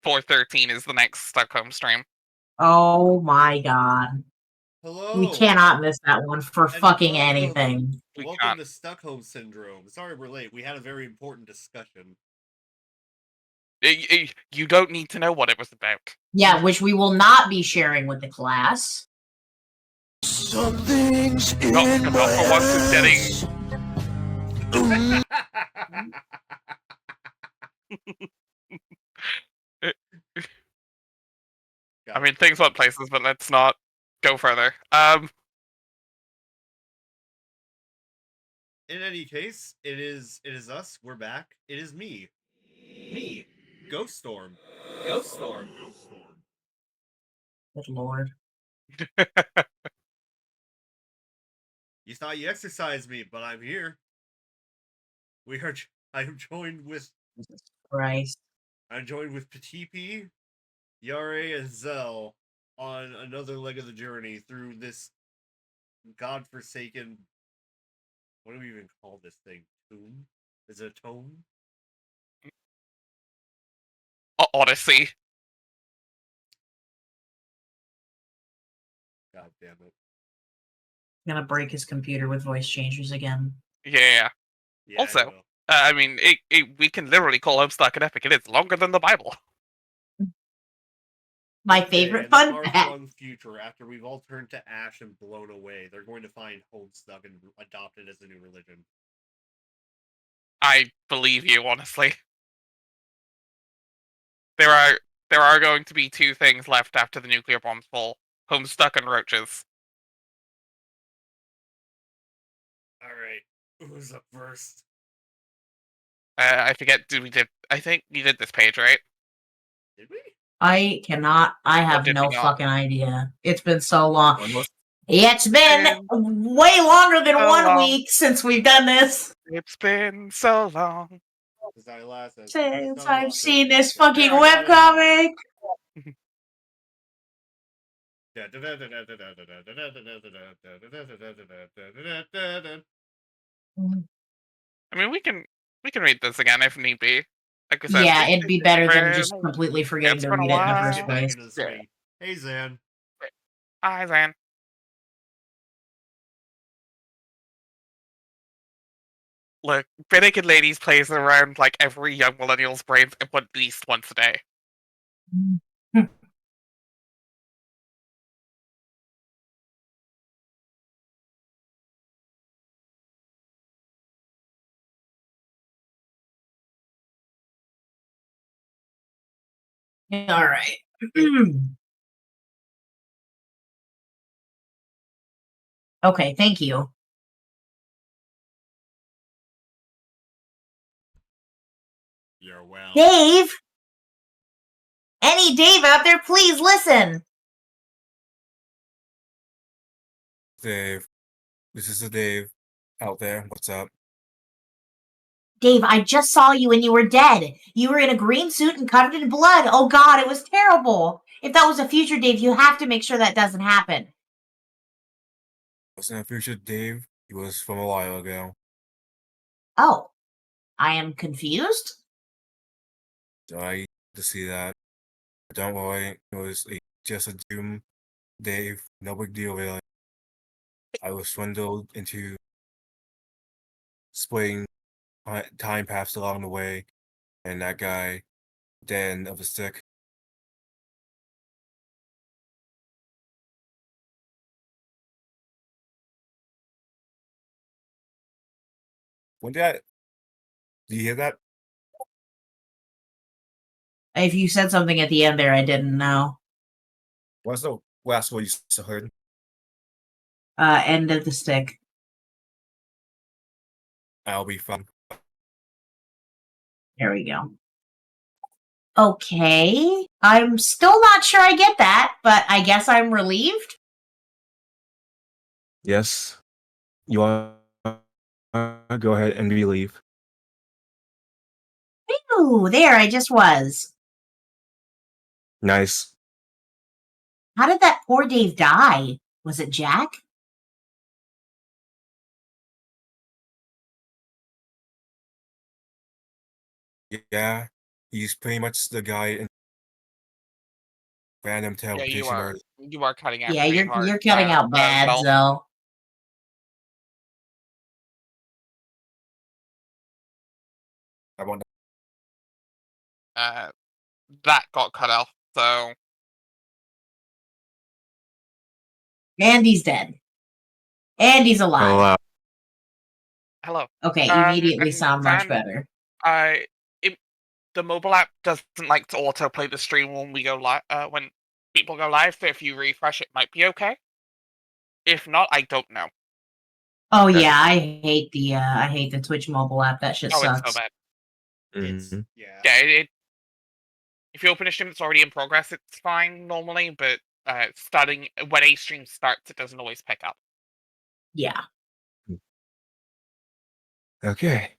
413 is the next Stuckhome stream. Oh my god. Hello. We cannot miss that one for fucking anything. Welcome to Stuckhome Syndrome. Sorry we're late. We had a very important discussion. You don't need to know what it was about. Yeah, which we will not be sharing with the class. Something's in Not for once is getting. I mean, things went places, but let's not go further. In any case, it is us. We're back. It is me, Ghost Storm. Good lord. You thought you exercised me, but I'm here. I'm joined with Jesus Christ. I'm joined with Petipi, Yare, and Zell on another leg of the journey through this godforsaken. What do we even call this thing? Tomb? Is it a tome? Odyssey. God damn it. I'm gonna break his computer with voice changers again. Yeah. Also, I mean, we can literally call Homestuck an epic. It is longer than the Bible. My favorite fun fact. In the far-flung future, after we've all turned to ash and blown away, they're going to find Homestuck and adopt it as a new religion. I believe you, honestly. There are going to be two things left after the nuclear bombs fall: Homestuck and roaches. All right, who's up first? I forget. I think we did this page, right? Did we? I have no fucking idea. It's been so long. It's been way longer than 1 week since we've done this. It's been so long since I've seen this fucking webcomic. I mean, we can read this again if need be. Like I said, yeah, it'd be better than just completely forgetting to read it in the first place. Yeah. Hey, Zan. Hi, Zan. Look, Naked Ladies plays around like every young millennial's brains at least once a day. All right. Okay, thank you. You're well. Dave! Any Dave out there, please listen! Dave. This is the Dave out there. What's up? Dave, I just saw you and you were dead. You were in a green suit and covered in blood. Oh god, it was terrible. If that was a future Dave, you have to make sure that doesn't happen. It wasn't a future Dave. He was from a while ago. Oh. I am confused? I to see that. Don't worry, it was just a doom, Dave. No big deal, really. I was swindled into splitting time paths along the way, and that guy, dead end of a stick. When did I... Did you hear that? If you said something at the end there, I didn't know. What's the last word you heard? End of the stick. I'll be fine. There we go. Okay. I'm still not sure I get that, but I guess I'm relieved. Yes. You want to go ahead and relieve. Ooh, there, I just was. Nice. How did that poor Dave die? Was it Jack? Yeah, he's pretty much the guy in random Yeah, teleportation murders. you are cutting out Yeah, pretty you're hard. cutting out bad, Zell. so. I want That got cut off. So Andy's dead. Andy's alive. Hello. hello. Okay, immediately And sound much Van, better. the mobile app doesn't like to autoplay the stream when we go live. When people go live, so if you refresh, it might be okay. If not, I don't know. Oh Okay. yeah, I hate the Twitch mobile app. That shit Oh, it's sucks. so bad. It's Mhm. yeah. Yeah, if you open a stream that's already in progress, it's fine normally, but starting when a stream starts, it doesn't always pick up. Yeah. Okay.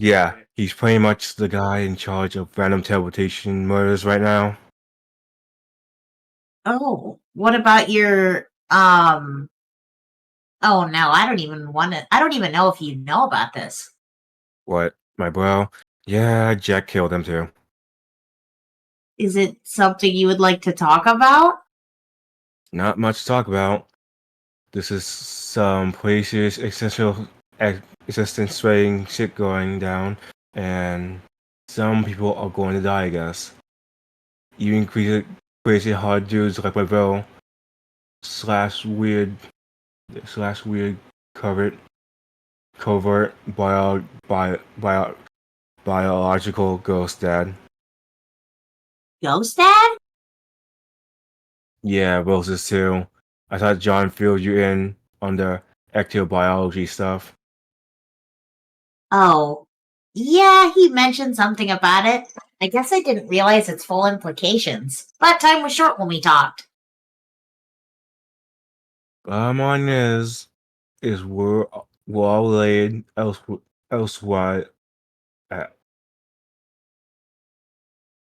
Yeah, Right. he's pretty much the guy in charge of random teleportation murders right now. Oh, what about your Oh no, I don't even know if you know about this. What, my bro? Yeah, Jack killed him too. Is it something you would like to talk about? Not much to talk about. This is some pretty serious existence threatening shit going down, and some people are going to die, I guess. Even crazy hard dudes like my bro, slash weird, covert, biological ghost dad. Ghost Dad? Yeah, Roses too. I thought John filled you in on the ectobiology stuff. Oh. Yeah, he mentioned something about it. I guess I didn't realize its full implications. But time was short when we talked. Bottom line is we're all laid elsewise, uh,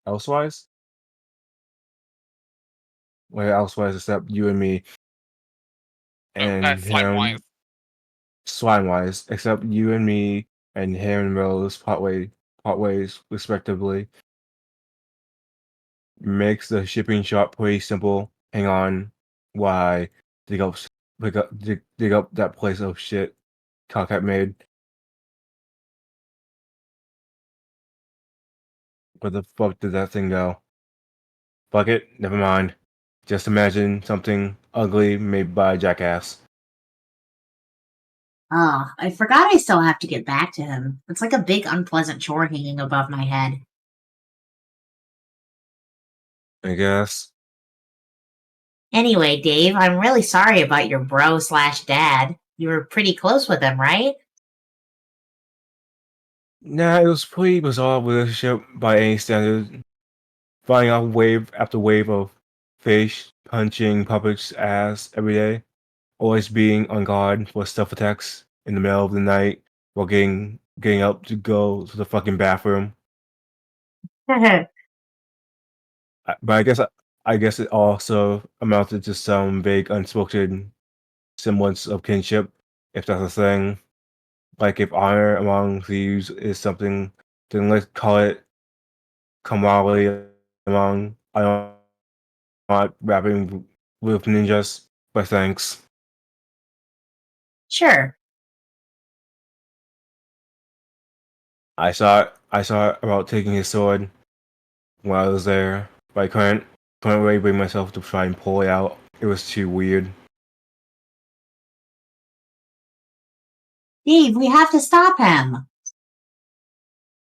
elsewise? Where elsewise except you and me and Slime wise. him, swine-wise, except you and me and him and Rose part ways respectively. Makes the shipping shop pretty simple. Hang on, why dig up dig up that place of shit Cockhat made. Where the fuck did that thing go? Fuck it, never mind. Just imagine something ugly made by a jackass. Oh, I forgot I still have to get back to him. It's like a big unpleasant chore hanging above my head. I guess. Anyway, Dave, I'm really sorry about your bro/dad. You were pretty close with him, right? Nah, it was pretty bizarre relationship by any standard. Finding out wave after wave of face punching puppets ass every day. Always being on guard for stuff attacks in the middle of the night while getting up to go to the fucking bathroom. But I guess it also amounted to some vague unspoken semblance of kinship, if that's a thing. Like if honor among thieves is something, then let's call it camaraderie among I don't not rapping with ninjas, but thanks. Sure. I saw about taking his sword when I was there, but I couldn't really bring myself to try and pull it out. It was too weird. Dave, we have to stop him.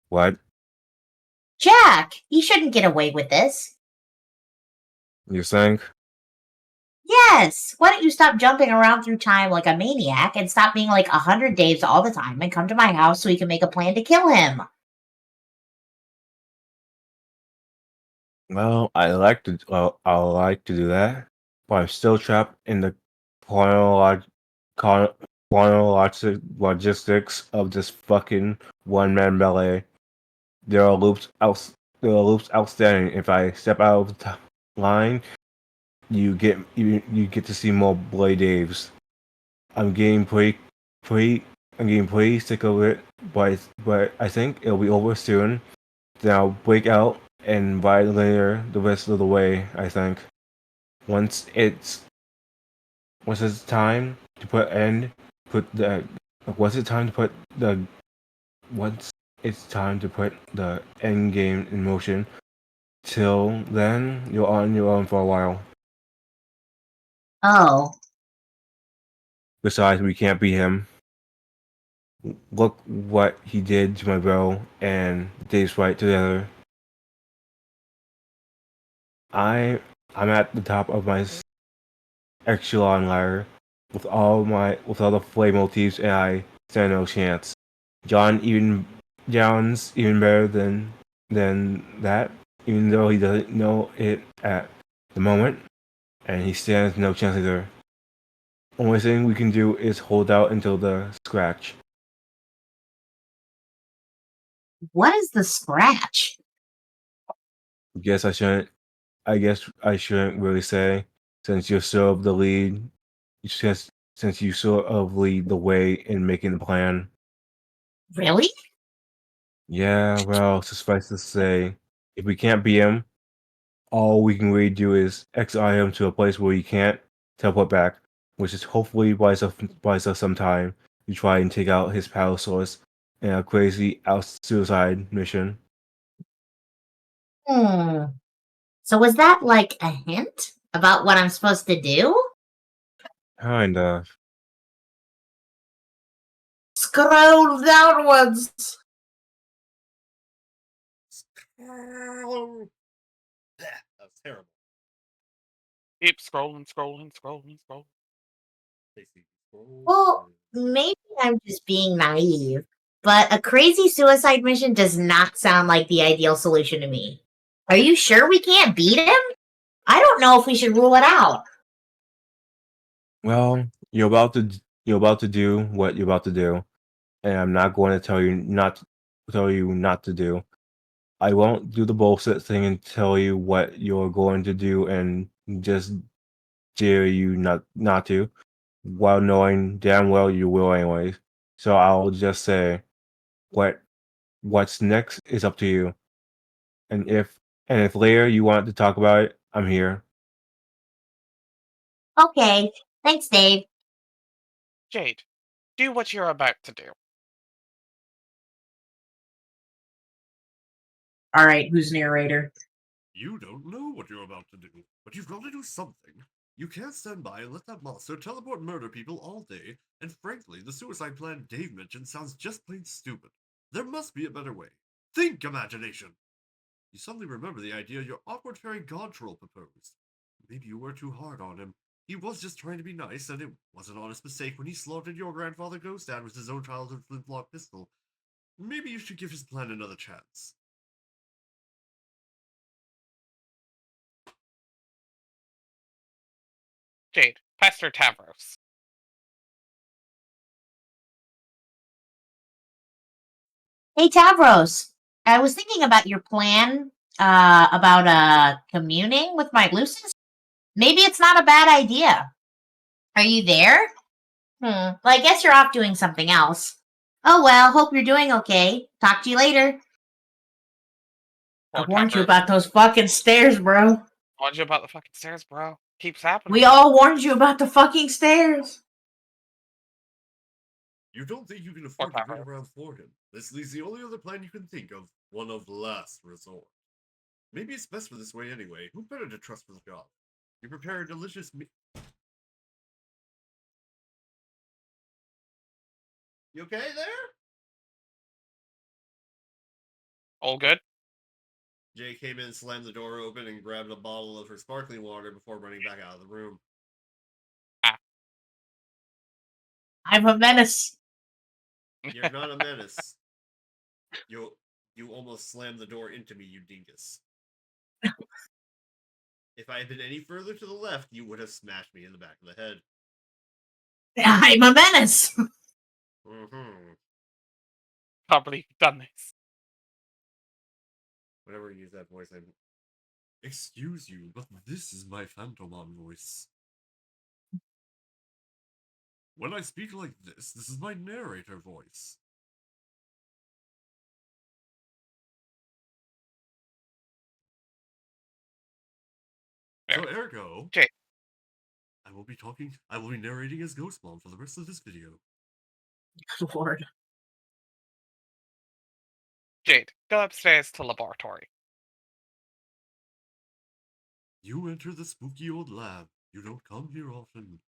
What? Jack, he shouldn't get away with this. You think? Yes. Why don't you stop jumping around through time like a maniac and stop being like 100 Daves all the time and come to my house so we can make a plan to kill him? Well, I like to do that, but I'm still trapped in the chronolog- chronologic logistics of this fucking one-man melee. There are there are loops outstanding. If I step out of the line, you get to see more Bloody Daves. I'm getting I'm getting pretty sick of it, but I think it'll be over soon. Then I'll break out and ride linear the rest of the way, I think. once it's time to put once it's time to put the end game in motion. Till then, you're on your own for a while. Oh. Besides, we can't beat him. Look what he did to my bro and Dave's fight together. I'm at the top of my echelon ladder with all the flame motifs, and I stand no chance. John's even better than that, even though he doesn't know it at the moment, and he stands no chance either. Only thing we can do is hold out until the scratch. What is the scratch? Guess I shouldn't. I guess I shouldn't really say, since you're sort of the lead. Since you sort of lead the way in making the plan. Really? Yeah, well, suffice to say, if we can't beat him, all we can really do is exile him to a place where he can't teleport back, which is hopefully buys us some time to try and take out his power source in a crazy suicide mission. So was that like a hint about what I'm supposed to do? Kind of. Scroll downwards. Oh, that's terrible. Keep scrolling. Stacy, scroll. Well, maybe I'm just being naive, but a crazy suicide mission does not sound like the ideal solution to me. Are you sure we can't beat him? I don't know if we should rule it out. Well, you're about to do what you're about to do, and I'm not going to tell you not to do. I won't do the bullshit thing and tell you what you're going to do and just dare you not to, while knowing damn well you will anyways. So I'll just say, what's next is up to you. And if later you want to talk about it, I'm here. Okay, thanks, Dave. Jade, do what you're about to do. All right, who's narrator? You don't know what you're about to do, but you've got to do something. You can't stand by and let that monster teleport murder people all day, and frankly, the suicide plan Dave mentioned sounds just plain stupid. There must be a better way. Think, imagination! You suddenly remember the idea your awkward fairy god troll proposed. Maybe you were too hard on him. He was just trying to be nice, and it was an honest mistake when he slaughtered your grandfather Ghost Dad with his own childhood flintlock pistol. Maybe you should give his plan another chance. Jade, Pastor Tavros. Hey, Tavros. I was thinking about your plan about communing with my Lucis. Maybe it's not a bad idea. Are you there? Well, I guess you're off doing something else. Oh well, hope you're doing okay. Talk to you later. I warned you about those fucking stairs, bro. Warned you about the fucking stairs, bro. Keeps happening. We all warned you about the fucking stairs. You don't think you can afford to wait around for him. This leaves the only other plan you can think of, one of last resort. Maybe it's best for this way anyway. Who better to trust for the job? You prepare a delicious You okay there? All good? Jay came in, slammed the door open, and grabbed a bottle of her sparkling water before running back out of the room. I'm a menace. You're not a menace. You almost slammed the door into me, you dingus. If I had been any further to the left, you would have smashed me in the back of the head. I'm a menace. Mm-hmm. Can't believe you've done this. Whenever you use that voice, I'm... Excuse you, but this is my Phantomon voice. When I speak like this is my narrator voice. So ergo, Jade. I will be narrating as Ghost Mom for the rest of this video. Good Lord. Jade, go upstairs to laboratory. You enter the spooky old lab. You don't come here often.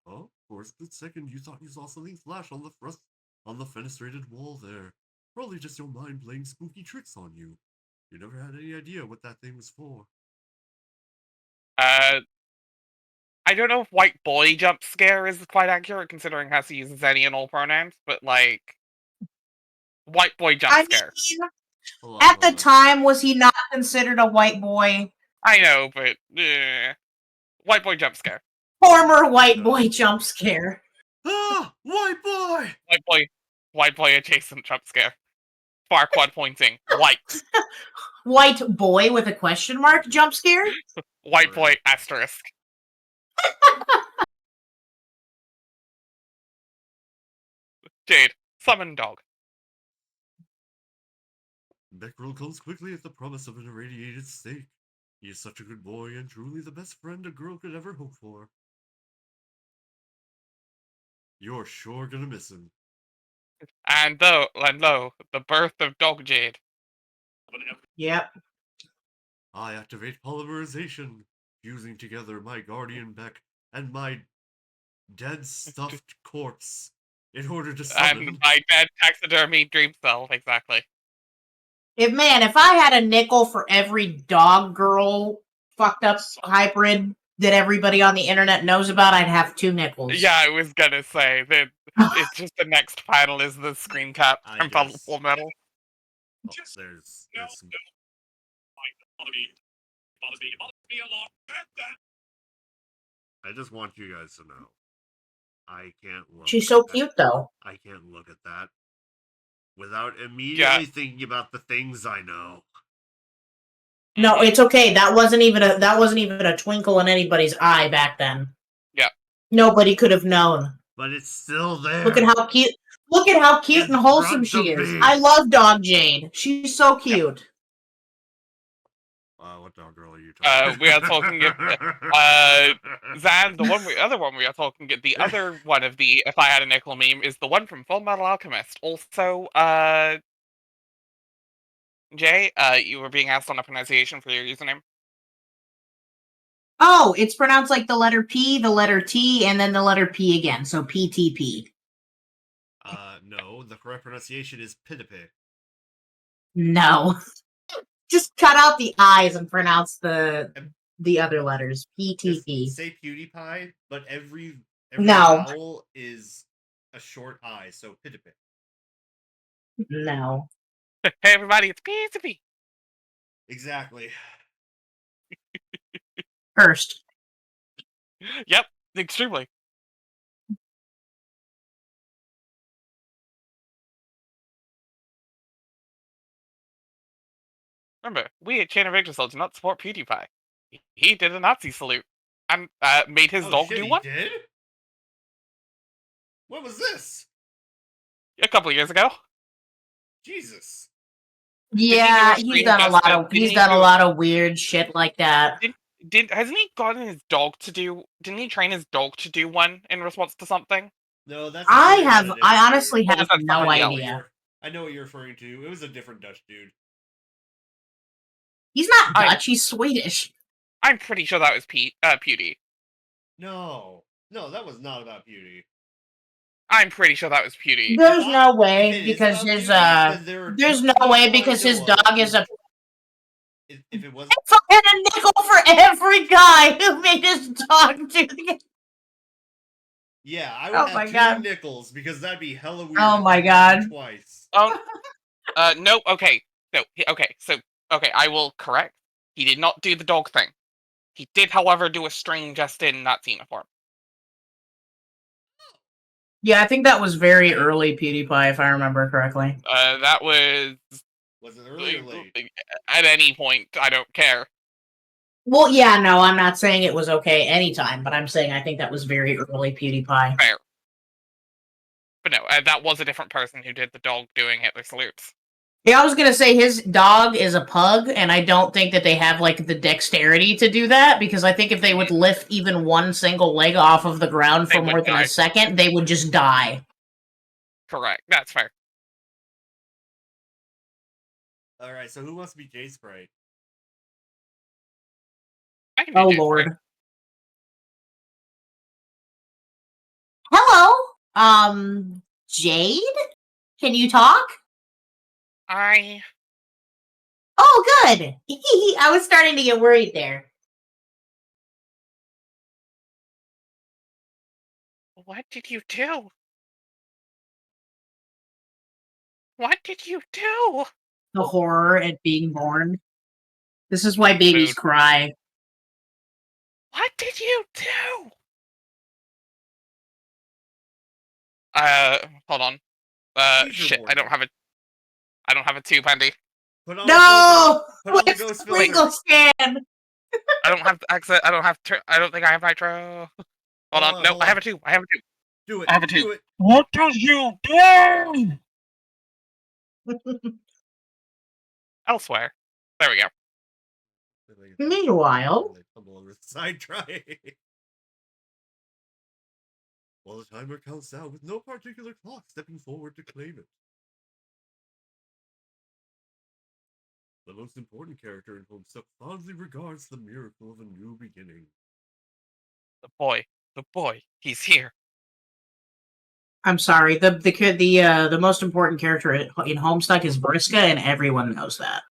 Oh, for a split second you thought you saw something flash on the fenestrated wall there. Probably just your mind playing spooky tricks on you. You never had any idea what that thing was for. I don't know if white boy jump scare is quite accurate, considering Hussie uses any and all pronouns, but, like, white boy jump scare. Mean, at the time, was he not considered a white boy? I know, but, white boy jump scare. Former white boy jump scare. Ah! White boy! White boy adjacent jump scare. Farquad pointing. White. White boy with a question mark jump scare? White boy asterisk. Jade, summon dog. Beckrel comes quickly at the promise of an irradiated steak. He is such a good boy and truly the best friend a girl could ever hope for. You're sure gonna miss him. And lo, the birth of Dog Jade. Yep. I activate polymerization, fusing together my guardian Beck and my dead stuffed corpse in order to summon. And my dead taxidermy dream self, exactly. If I had a nickel for every dog girl fucked up hybrid that everybody on the internet knows about, I'd have 2 nickels. Yeah, I was gonna say that it's just the next panel is the screen cap from Full Metal. Oh, there's some... I just want you guys to know. I can't look. She's so cute, though. I can't look at that without immediately thinking about the things I know. No, it's okay. That wasn't even a twinkle in anybody's eye back then. Yeah. Nobody could have known. But it's still there. Look at how cute. Look at how cute and wholesome she is. I love Dog Jade. She's so cute. What dog girl are you talking? We are talking Zan, the other one we are talking. The other one of the "If I Had a Nickel" meme is the one from Full Metal Alchemist. Also, Jay, you were being asked on a pronunciation for your username. Oh, it's pronounced like the letter P, the letter T, and then the letter P again. So PTP. No, the correct pronunciation is Pitipe. No. Just cut out the I's and pronounce the other letters. PTP. Say PewDiePie, but every No. vowel is a short I, so Pitipe. No. Hey everybody, it's PTP. Exactly. Cursed. Yep, extremely. Remember, we at Chain of Yggdrasil do not support PewDiePie. He did a Nazi salute and made his dog do one. Did? What was this? A couple of years ago. Jesus. Yeah, he's done a lot of weird shit like that. Hasn't he gotten his dog to do? Didn't he train his dog to do one in response to something? No, that's. I honestly have no idea. I know what you're referring to. It was a different Dutch dude. He's not Dutch. He's Swedish. I'm pretty sure that was Pewdie. No, that was not about Pewdie. I'm pretty sure that was Pewdie. There's no way because his there's no way because his dog is a. If it was fucking a nickel for every guy who made his dog do it. Yeah, I would have 2 nickels because that'd be hella weird. Oh my god. Twice. No. Okay. Okay. I will correct. He did not do the dog thing. He did, however, do a string just in Nazi uniform. Yeah, I think that was very early PewDiePie, if I remember correctly. That was. Was it early or late? At any point, I don't care. Well, yeah, no, I'm not saying it was okay anytime, but I'm saying I think that was very early PewDiePie. Fair. But no, that was a different person who did the dog doing Hitler salutes. Yeah, I was gonna say his dog is a pug, and I don't think that they have like the dexterity to do that, because I think if they would lift even one single leg off of the ground They for would more than die. a second, they would just die. Correct. That's fair. Alright, so who wants to be J Sprite? I can do Oh Jade, lord. right? Hello, Jade? Can you talk? Oh, good. I was starting to get worried there. What did you do? What did you do? The horror at being born. This is why babies Mood. cry. What did you do? Hold on. Seizure Shit. I warning. don't have a tube handy. Put on No! the filter. Put on the It's ghost the filter. legal scan! I don't have access. I don't have. I don't think I have nitro. Hold on. No, I have a tube. I have a tube. Do it. I have a tube. Do it. What did you do? Elsewhere. There we go. Meanwhile, Tumble over the side try. While the timer counts down with no particular clock stepping forward to claim it. The most important character in Homestuck fondly regards the miracle of a new beginning. The boy, he's here. I'm sorry. The most important character in Homestuck is Briska, and everyone knows that.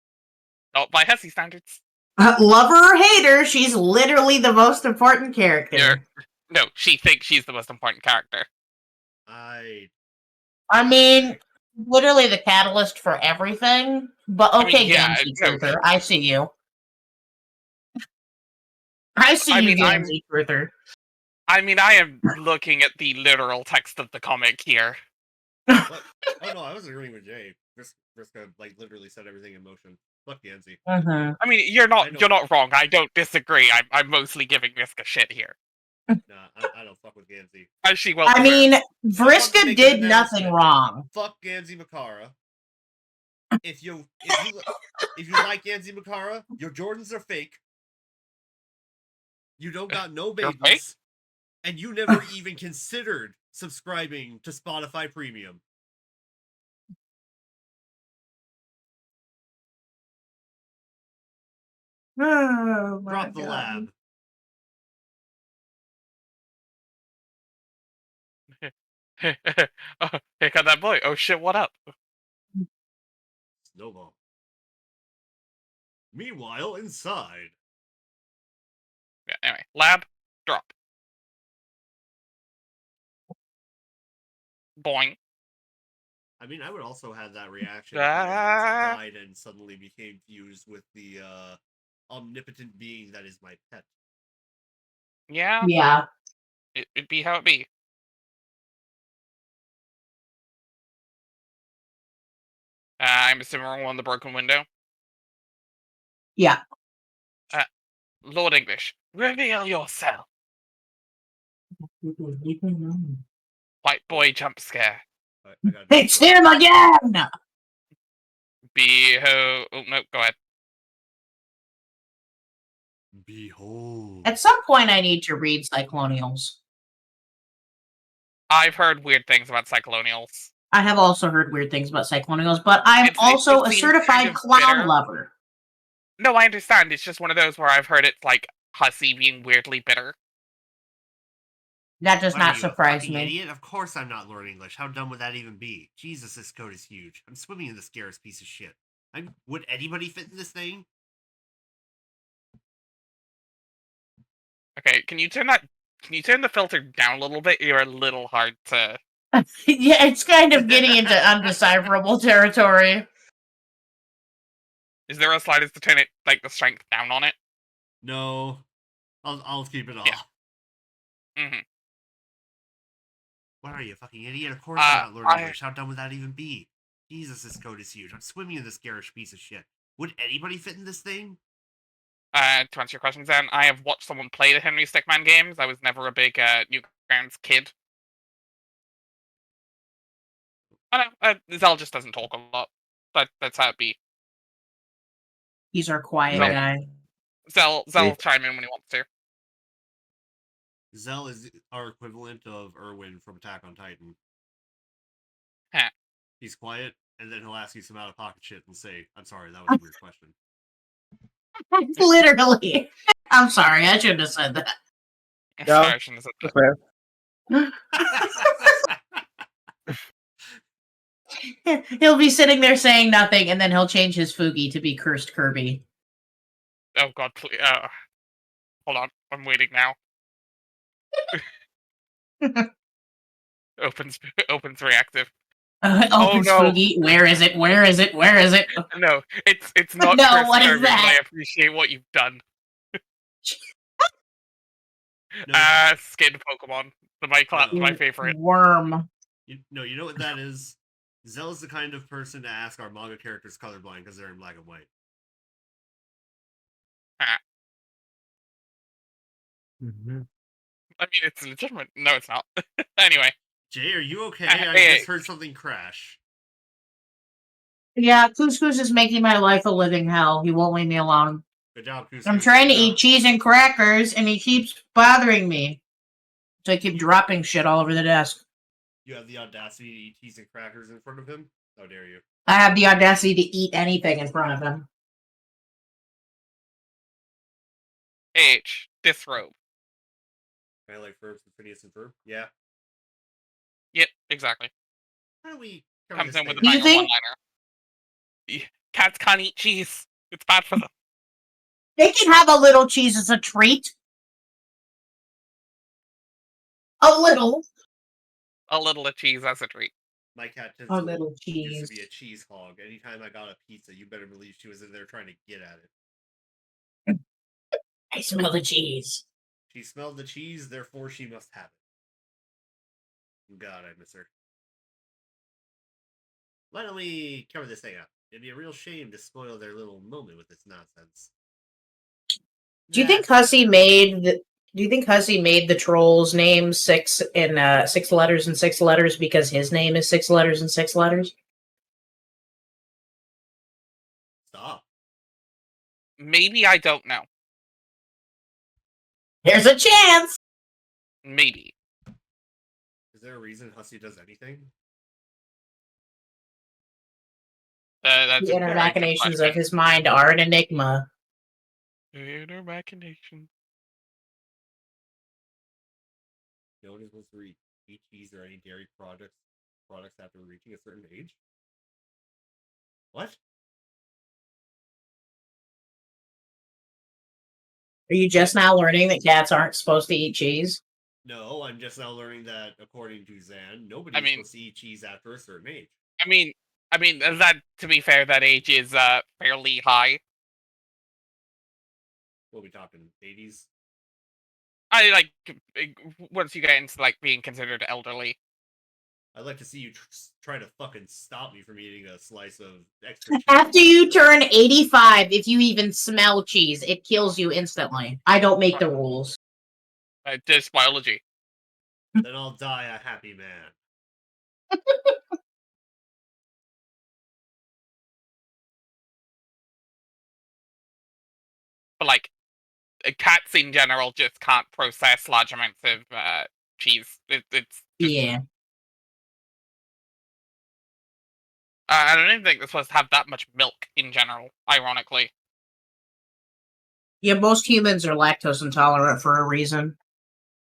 Oh, by Hussie standards. Lover or hater, she's literally the most important character. No, she thinks she's the most important character. I mean, literally the catalyst for everything. But okay, I mean, yeah, Gansy no, Truther, I see you. I see you, Gansy Truther. I mean, I am looking at the literal text of the comic here. What? Oh no, I was agreeing with Jay. Vriska like literally set everything in motion. Fuck Yancy. Uh-huh. I mean, you're not wrong. I don't disagree. I'm mostly giving Vriska shit here. Nah, I don't fuck with Gansy. As she will. I mean, I'm Vriska making did an nothing announcement. wrong. Fuck Gansy Makara. If you like Gansy Makara, your Jordans are fake. You don't got no You're fake? babies, and you never even considered subscribing to Spotify Premium. Oh, my Drop the God. lab. Oh, here comes that boy. Oh shit, what up? Snowball. Meanwhile, inside. Yeah, anyway, lab, drop. Boing. I mean, I would also have that reaction Ah. if I died and suddenly became fused with the omnipotent being that is my pet. Yeah, Yeah. it'd be how it be. I'm assuming we're on the broken window. Yeah. Lord English, reveal yourself. White boy jump scare. I gotta do It's this him again! Oh no, go ahead. Behold. At some point, I need to read Cyclonials. I've heard weird things about Cyclonials. I have also heard weird things about Cyclonials, but I'm It also a seems certified kind of clown bitter. lover. No, I understand. It's just one of those where I've heard it's like Hussie being weirdly bitter. That does What not are you, surprise a fucking me. idiot? Of course I'm not learning English. How dumb would that even be? Jesus, this code is huge. I'm swimming in this Garrus piece of shit. Would anybody fit in this thing? Okay, can you turn the filter down a little bit? You're a little hard to. Yeah, it's kind of getting into undecipherable territory. Is there a slider to turn it like the strength down on it? No. I'll keep it off. Yeah. Mm-hmm. What are you, a fucking idiot? Of course I'm not learning I- English. How dumb would that even be? Jesus, this code is huge. I'm swimming in this garish piece of shit. Would anybody fit in this thing? To answer your questions, then, I have watched someone play the Henry Stickman games. I was never a big Newgrounds kid. Oh no, Zell just doesn't talk a lot. That's how it be. He's our quiet No. guy. Zell Hey. will chime in when he wants to. Zell is our equivalent of Erwin from Attack on Titan. Huh. He's quiet, and then he'll ask you some out-of-pocket shit and say, I'm sorry, that was a weird question. Literally. I'm sorry, I shouldn't have said that. Yeah. Sorry, I shouldn't have said That's that. fair. He'll be sitting there saying nothing, and then he'll change his Fugi to be Cursed Kirby. Oh god, please. Hold on, I'm waiting now. opens reactive. Opens no. Fugi. Where is it? Where is it? Where is it? No, it's not No, Chris what is Kirby, but I that? appreciate what you've done. No, Skin Pokemon. My favorite. Worm. you know what that is? Zell is the kind of person to ask our manga characters colorblind because they're in black and white. Mhm. I mean, it's legitimate. No, it's not. Anyway. Jay, are you okay? I Hey. just heard something crash. Yeah, Couscous is making my life a living hell. He won't leave me alone. Good job, Couscous. I'm trying to Good job. eat cheese and crackers, and he keeps bothering me. So I keep dropping shit all over the desk. You have the audacity to eat cheese and crackers in front of him? How dare you? I have the audacity to eat anything in front of him. Disrobe. I like verbs and Phineas and Verb. Yeah. Yep, exactly. How do we cover Comes this in with a thing? Do you banger think- one-liner. Cats can't eat cheese. It's bad for them. They can have a little cheese as a treat. A little. A little of cheese as a treat. My cat A Tinsel little used cheese. to be a cheese hog. Anytime I got a pizza, you better believe she was in there trying to get at it. I smell the cheese. She smelled the cheese, therefore she must have it. God, I miss her. Why don't we cover this thing up? It'd be a real shame to spoil their little moment with this nonsense. Do you think Hussie made the troll's name 6 in 6 letters and 6 letters because his name is 6 letters and 6 letters? Stop. Maybe, I don't know. There's a chance. Maybe. Is there a reason Hussie does anything? That's The a inner very good machinations of question. his mind are an enigma. Inner machinations. No one is supposed to eat cheese or any dairy products after reaching a certain age? What? Are you just now learning that cats aren't supposed to eat cheese? No, I'm just now learning that according to Zan, nobody's I mean- supposed to eat cheese after a certain age. I mean, that, to be fair, that age is fairly high. What are we talking? 80s? I like once you get into like being considered elderly. I'd like to see you try to fucking stop me from eating a slice of extra cheese. After you turn 85, if you even smell cheese, it kills you instantly. I don't make the rules. Just biology. Then I'll die a happy man. But like, cats in general just can't process large amounts of cheese. It's just, Yeah. I don't even think they're supposed to have that much milk in general. Ironically. Yeah, most humans are lactose intolerant for a reason.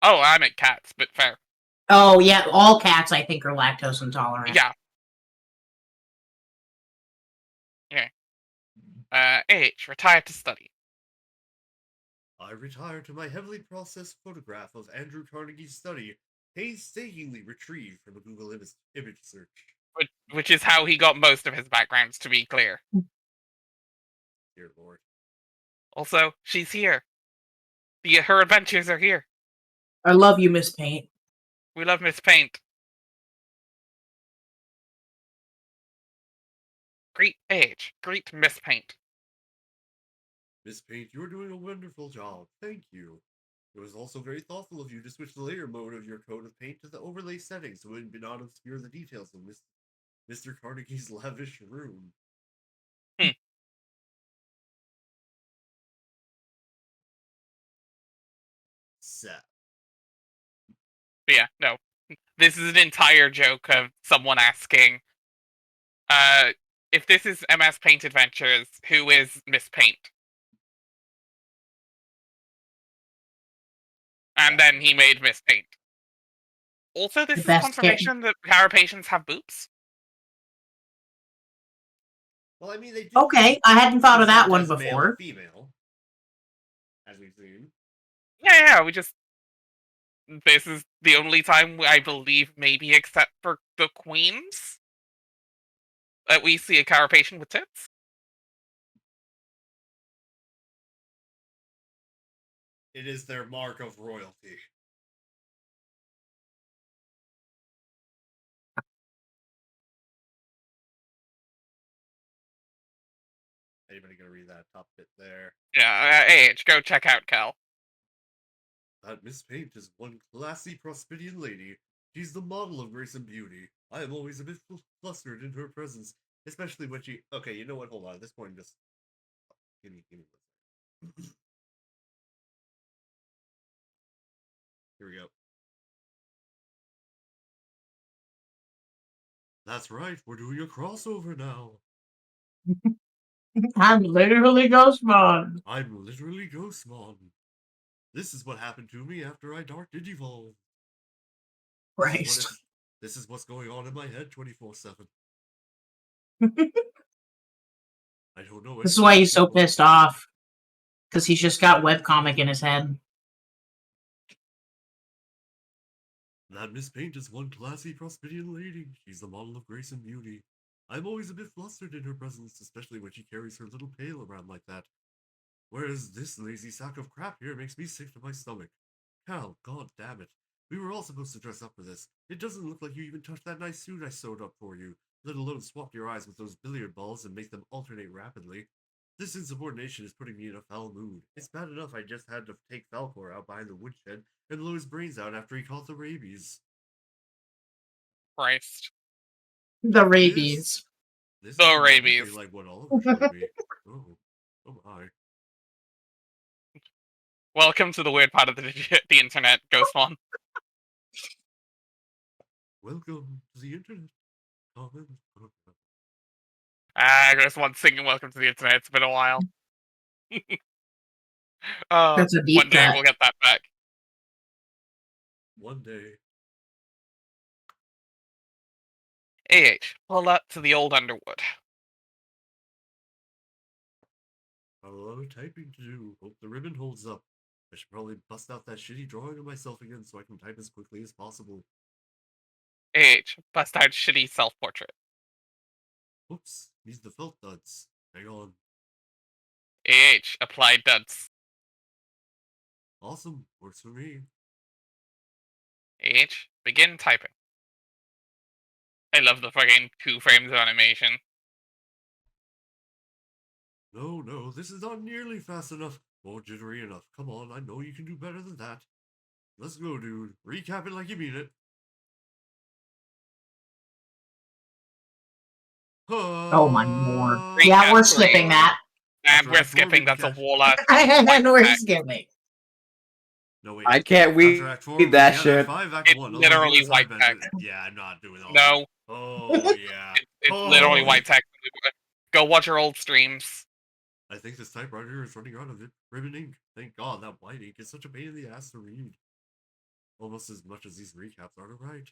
Oh, I meant cats, but fair. Oh, yeah, all cats, I think, are lactose intolerant. Yeah. Okay. Retire to study. I retire to my heavily processed photograph of Andrew Carnegie's study, painstakingly retrieved from a Google image search. Which is how he got most of his backgrounds, to be clear. Dear Lord. Also, she's here. Her adventures are here. I love you, Miss Paint. We love Miss Paint. Greet Miss Paint. Miss Paint, you're doing a wonderful job. Thank you. It was also very thoughtful of you to switch the layer mode of your coat of paint to the overlay settings so it would not obscure the details of Mr. Carnegie's lavish room. sad. But yeah, no. This is an entire joke of someone asking, if this is MS Paint Adventures, who is Miss Paint? And then he made Miss Paint. Also, this The is best confirmation that carapations have boobs. Well, I mean, they do. Okay, I hadn't thought of that present one as male before. and female, as we've seen. Yeah, we just. This is the only time I believe, maybe except for the queens, that we see a carapation with tits. It is their mark of royalty. Anybody gonna read that top bit there? Yeah, AH, go check out Cal. That Miss Paint is one classy Prospidian lady. She's the model of grace and beauty. I am always a bit flustered in her presence, especially when she. Okay, you know what? Hold on. At this point, just give me. Here we go. That's right. We're doing a crossover now. I'm literally Ghostmon. I'm literally Ghostmon. This is what happened to me after I Dark Digivolved. Christ. This is what's going on in my head 24/7. I don't know. This is why he's so pissed off. Because he's just got webcomic in his head. That Miss Paint is one classy Prospidian lady. She's the model of grace and beauty. I'm always a bit flustered in her presence, especially when she carries her little pail around like that. Whereas this lazy sack of crap here makes me sick to my stomach. Cal, god damn it. We were all supposed to dress up for this. It doesn't look like you even touched that nice suit I sewed up for you, let alone swapped your eyes with those billiard balls and make them alternate rapidly. This insubordination is putting me in a foul mood. It's bad enough I just had to take Falcor out behind the woodshed and blow his brains out after he caught the rabies. Christ. The rabies. This The is rabies. exactly like what Oliver showed me. Oh my. Welcome to the weird part of the internet, Ghostmon. Welcome to the internet. Comment. Ghostmon singing Welcome to the Internet. It's been a while. That's a deep one day cut. we'll get that back. One day. Pull up to the old Underwood. I have a lot of typing to do. Hope the ribbon holds up. I should probably bust out that shitty drawing of myself again so I can type as quickly as possible. Bust out shitty self-portrait. Oops, needs the felt duds. Hang on. Apply duds. Awesome, works for me. Begin typing. I love the fucking 2 frames of animation. No, this is not nearly fast enough. Or jittery enough. Come on, I know you can do better than that. Let's go, dude. Recap it like you mean it. Oh my lord. Uh, Yeah, we're Recap skipping 3. that. And After we're Act 4, skipping, we that's a got- whole lot. And we're skipping. No, wait. I can't After read Act 4, we that got shit. Act 5, Act It's 1. literally white text. Yeah, I'm not doing all No. that. Oh, yeah. It's literally white text. Go watch your old streams. I think this typewriter is running out of ribbon ink. Thank God, that white ink is such a pain in the ass to read. Almost as much as these recaps are to write.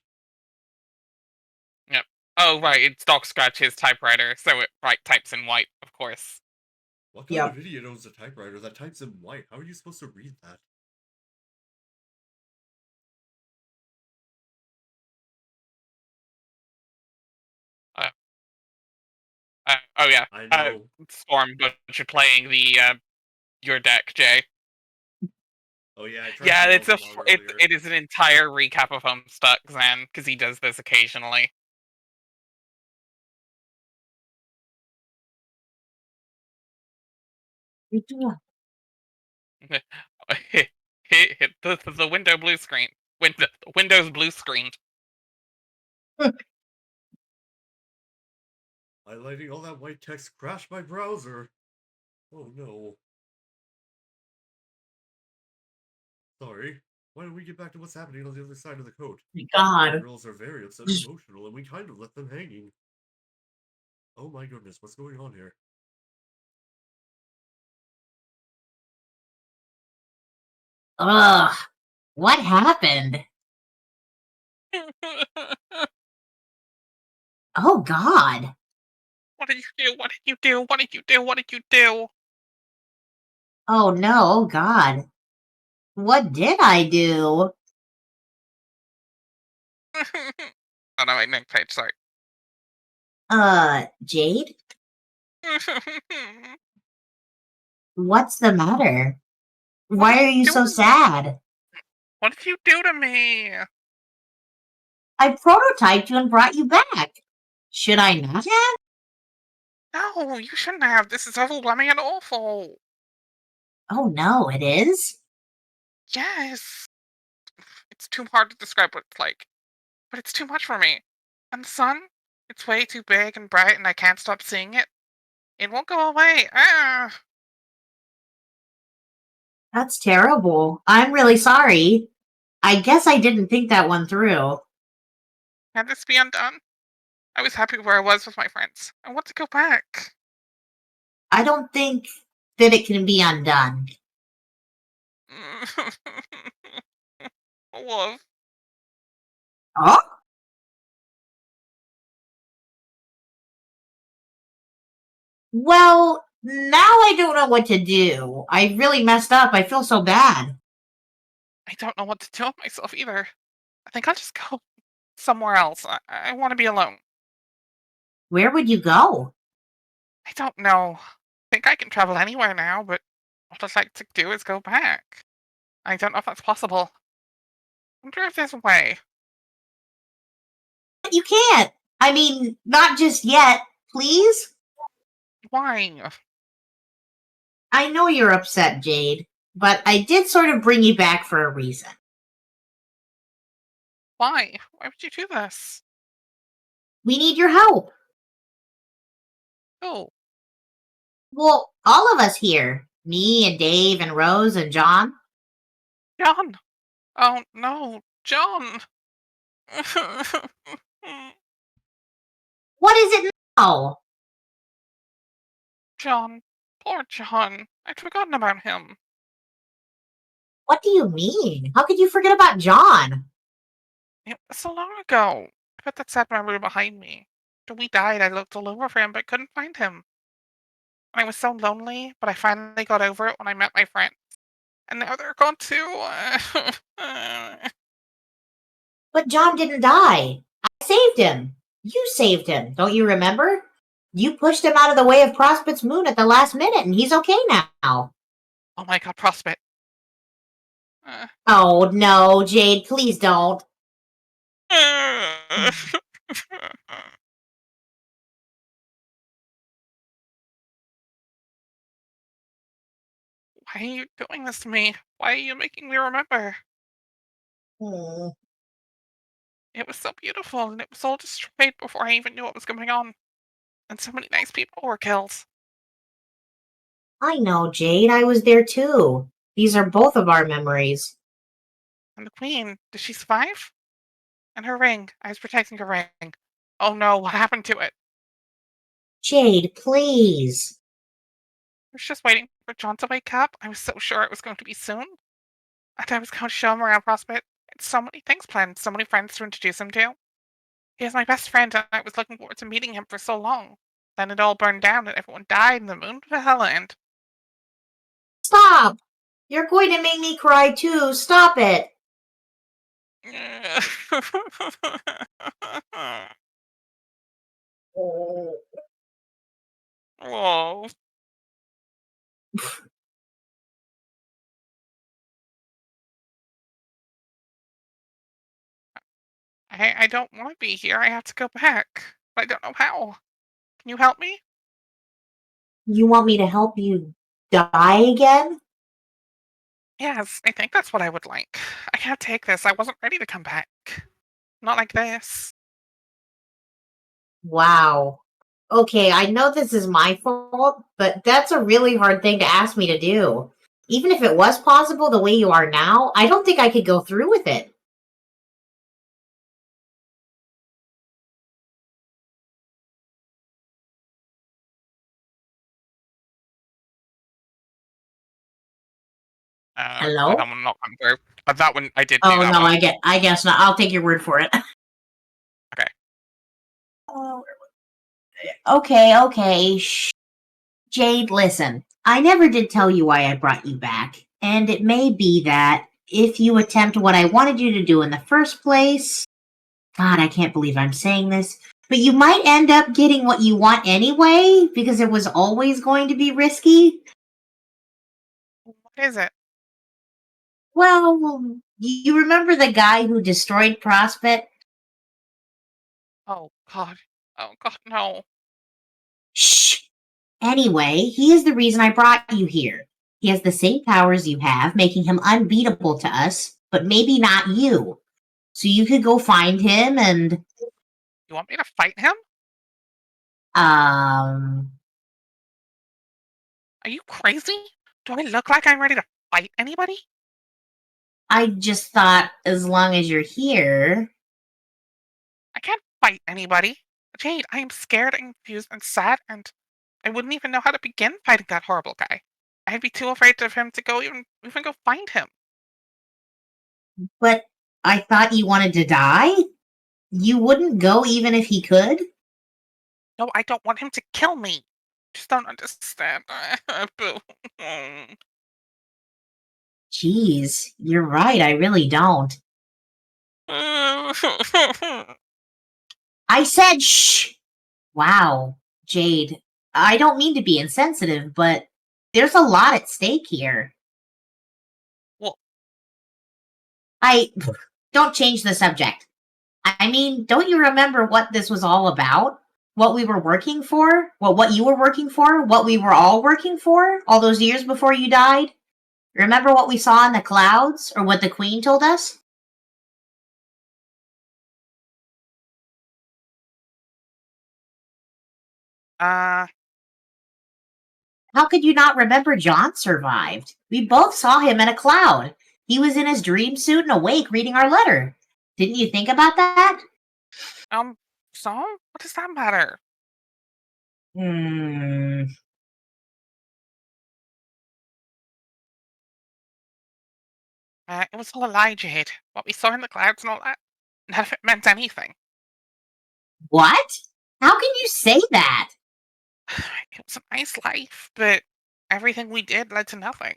Yep. Oh, right, it's Doc Scratch's typewriter, so it types in white, of course. What kind of idiot owns a typewriter that types in white? How are you supposed to read that? Oh yeah. I know. Storm, but you're playing the your deck, Jay. Oh yeah, I tried Yeah, to it's log earlier. it is an entire recap of Homestuck, Zan, because he does this occasionally. Hit the window blue screen. Windows blue screened. Highlighting all that white text crashed my browser. Oh no. Sorry. Why don't we get back to what's happening on the other side of the coat? God. The girls are very upset and emotional, and we kind of left them hanging. Oh my goodness, what's going on here? Ugh. What happened? Oh, God. What did you do? What did you do? What did you do? What did you do? Oh, no. Oh, God. What did I do? Oh no, wait, next page, sorry. Jade? What's the matter? Why are you so sad? What did you do to me? I prototyped you and brought you back. Should I not have? No, you shouldn't have. This is overwhelming and awful. Oh, no, it is? Yes. It's too hard to describe what it's like. But it's too much for me. And the sun? It's way too big and bright and I can't stop seeing it. It won't go away. Ah. That's terrible. I'm really sorry. I guess I didn't think that one through. Can this be undone? I was happy where I was with my friends. I want to go back. I don't think that it can be undone. Love. Oh? Well, now I don't know what to do. I really messed up. I feel so bad. I don't know what to do with myself either. I think I'll just go somewhere else. I want to be alone. Where would you go? I don't know. I think I can travel anywhere now, but what I'd like to do is go back. I don't know if that's possible. I wonder if there's a way. You can't. I mean, not just yet. Please? Why? I know you're upset, Jade, but I did sort of bring you back for a reason. Why? Why would you do this? We need your help. Oh, Well, all of us here. Me and Dave and Rose and John. John! Oh no, John! What is it now? John. Poor John. I'd forgotten about him. What do you mean? How could you forget about John? It was so long ago. I put that sad memory behind me. After we died, I looked all over for him, but couldn't find him. And I was so lonely, but I finally got over it when I met my friends. And now they're gone too. But John didn't die. I saved him. You saved him. Don't you remember? You pushed him out of the way of Prospect's moon at the last minute, and he's okay now. Oh my god, Prospect. Uh, Oh, no, Jade, please don't. Why are you doing this to me? Why are you making me remember? Hmm. It was so beautiful, and it was all destroyed before I even knew what was going on. And so many nice people were killed. I know, Jade. I was there too. These are both of our memories. And the queen, did she survive? And her ring, I was protecting her ring. Oh no, what happened to it? Jade, please. I was just waiting for John to wake up. I was so sure it was going to be soon. And I was going to show him around Prospect. Had so many things planned, so many friends to introduce him to. He is my best friend, and I was looking forward to meeting him for so long. Then it all burned down, and everyone died, and the moon fell, and... Stop! You're going to make me cry too. Stop it. Whoa. I don't want to be here. I have to go back. I don't know how. Can you help me? You want me to help you die again? Yes, I think that's what I would like. I can't take this. I wasn't ready to come back. Not like this. Wow. Okay, I know this is my fault, but that's a really hard thing to ask me to do. Even if it was possible the way you are now, I don't think I could go through with it. Did Hello? that one not come through? That one, I did do Oh that no, one. I guess not. I'll take your word for it. Okay. Okay. Shh. Jade, listen. I never did tell you why I brought you back, and it may be that if you attempt what I wanted you to do in the first place, God, I can't believe I'm saying this, but you might end up getting what you want anyway, because it was always going to be risky. What is it? Well, you remember the guy who destroyed Prospect? Oh, God. Oh, God, no. Shh. Anyway, he is the reason I brought you here. He has the same powers you have, making him unbeatable to us, but maybe not you. So you could go find him and, You want me to fight him? um, Are you crazy? Do I look like I'm ready to fight anybody? I just thought as long as you're here. I can't fight anybody. Jade, I am scared and confused and sad, and I wouldn't even know how to begin fighting that horrible guy. I'd be too afraid of him to go even go find him. But I thought you wanted to die? You wouldn't go even if he could? No, I don't want him to kill me. Just don't understand. Boo. Jeez, you're right, I really don't. I said shh! Wow, Jade, I don't mean to be insensitive, but there's a lot at stake here. Well, I don't change the subject. I mean, don't you remember what this was all about? What we were working for? Well, what you were working for? What we were all working for all those years before you died? Remember what we saw in the clouds or what the Queen told us? uh, How could you not remember John survived? We both saw him in a cloud. He was in his dream suit and awake reading our letter. Didn't you think about that? so? What does that matter? Hmm. It was all a lie, Jade. What we saw in the clouds and all that. None of it meant anything. What? How can you say that? It was a nice life, but everything we did led to nothing.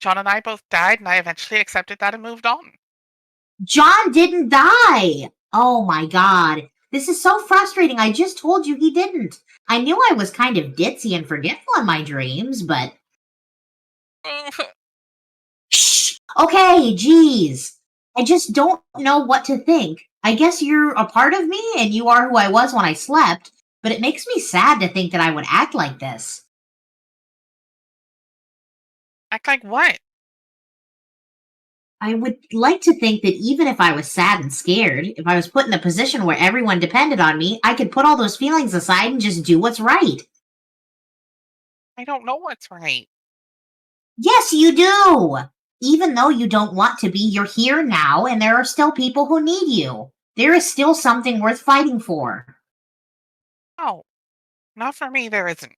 John and I both died, and I eventually accepted that and moved on. John didn't die! Oh my god. This is so frustrating. I just told you he didn't. I knew I was kind of ditzy and forgetful in my dreams, but. Shh! Okay, geez. I just don't know what to think. I guess you're a part of me and you are who I was when I slept, but it makes me sad to think that I would act like this. Act like what? I would like to think that even if I was sad and scared, if I was put in a position where everyone depended on me, I could put all those feelings aside and just do what's right. I don't know what's right. Yes, you do! Even though you don't want to be, you're here now, and there are still people who need you. There is still something worth fighting for. Oh, not for me, there isn't.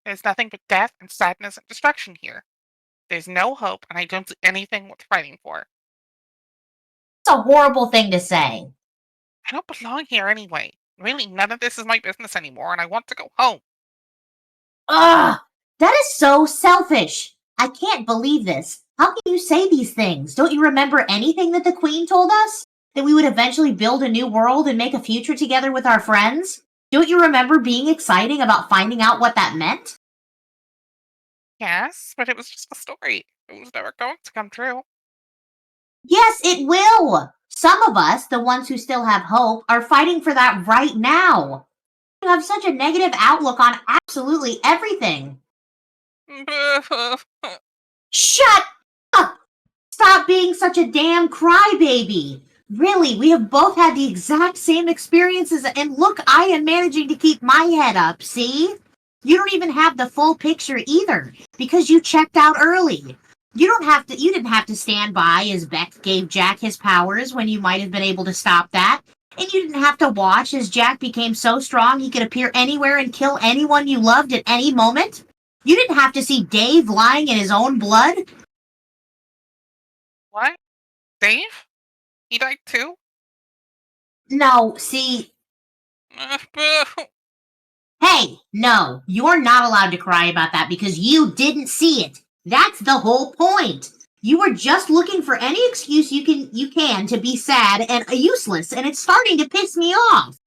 There's nothing but death and sadness and destruction here. There's no hope, and I don't see anything worth fighting for. It's a horrible thing to say. I don't belong here anyway. Really, none of this is my business anymore, and I want to go home. Ugh! That is so selfish! I can't believe this. How can you say these things? Don't you remember anything that the Queen told us? That we would eventually build a new world and make a future together with our friends? Don't you remember being exciting about finding out what that meant? Yes, but it was just a story. It was never going to come true. Yes, it will! Some of us, the ones who still have hope, are fighting for that right now. You have such a negative outlook on absolutely everything. Shut up! Stop being such a damn crybaby. Really, we have both had the exact same experiences, and look, I am managing to keep my head up, see? You don't even have the full picture either, because you checked out early. You didn't have to stand by as Beck gave Jack his powers when you might have been able to stop that. And you didn't have to watch as Jack became so strong he could appear anywhere and kill anyone you loved at any moment. You didn't have to see Dave lying in his own blood. What? Dave? He died too? No, see, Boo! hey, no, you're not allowed to cry about that because you didn't see it. That's the whole point. You were just looking for any excuse you can to be sad and useless, and it's starting to piss me off.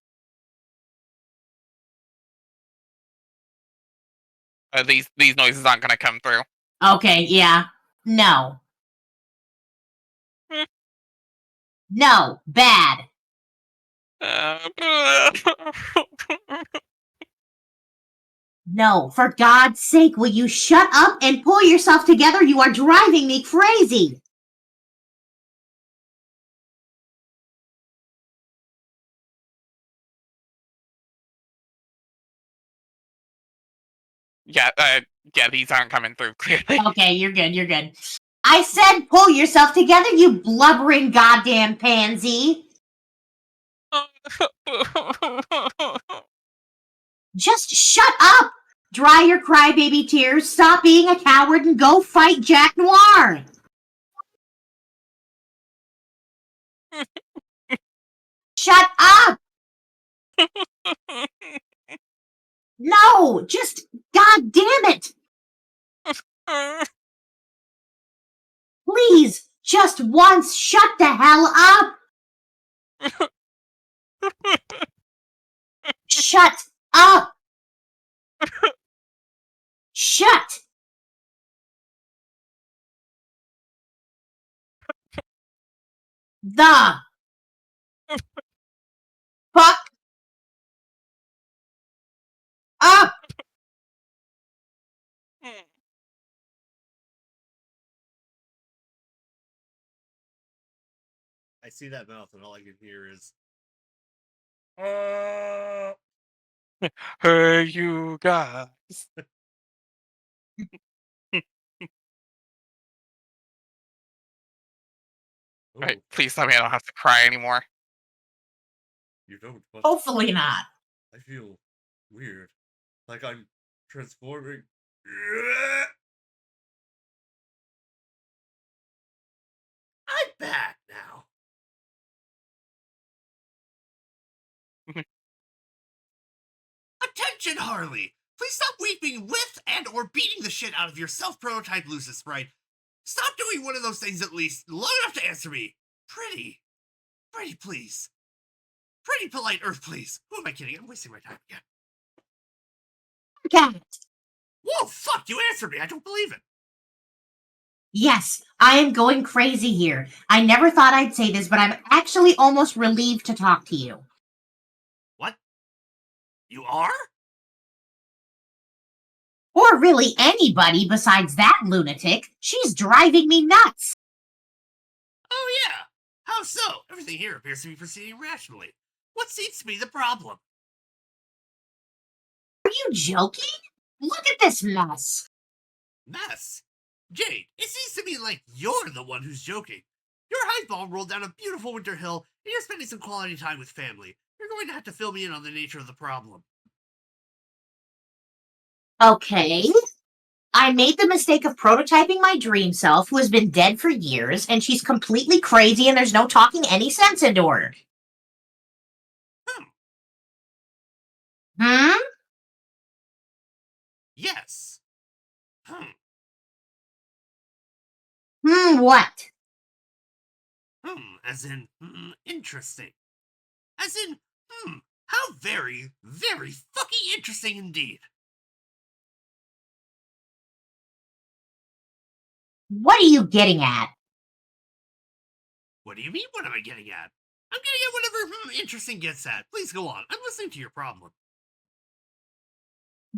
These noises aren't gonna come through. Okay, yeah. No. Hmm. No, bad. No, for God's sake, will you shut up and pull yourself together? You are driving me crazy. Yeah, these aren't coming through clearly. Okay, you're good. I said pull yourself together, you blubbering goddamn pansy. Just shut up! Dry your crybaby tears, stop being a coward, and go fight Jack Noir! Shut up! No! Just, god damn it! Please, just once, shut the hell up! Shut up! Shut! The fuck up! I see that mouth, and all I can hear is. Hey, you guys. Right, please tell me I don't have to cry anymore. You don't. But Hopefully not. I feel weird, like I'm transforming. I'm back now. Attention, Harley! Please stop weeping with and/or beating the shit out of your self-prototype Lucis Sprite. Stop doing one of those things at least, long enough to answer me. Pretty, please. Pretty polite Earth, please. Who am I kidding? I'm wasting my time again. Cat. Whoa, fuck, you answered me. I don't believe it. Yes, I am going crazy here. I never thought I'd say this, but I'm actually almost relieved to talk to you. What? You are? Or really anybody besides that lunatic. She's driving me nuts. Oh, yeah. How so? Everything here appears to be proceeding rationally. What seems to be the problem? Are you joking? Look at this mess. Mess? Jade, it seems to me like you're the one who's joking. Your highball rolled down a beautiful winter hill, and you're spending some quality time with family. You're going to have to fill me in on the nature of the problem. Okay. I made the mistake of prototyping my dream self, who has been dead for years, and she's completely crazy and there's no talking any sense into her. Hmm? Yes. What? As in, interesting. As in, how very, very fucking interesting indeed. What are you getting at? What do you mean, what am I getting at? I'm getting at whatever interesting gets at. Please go on. I'm listening to your problem.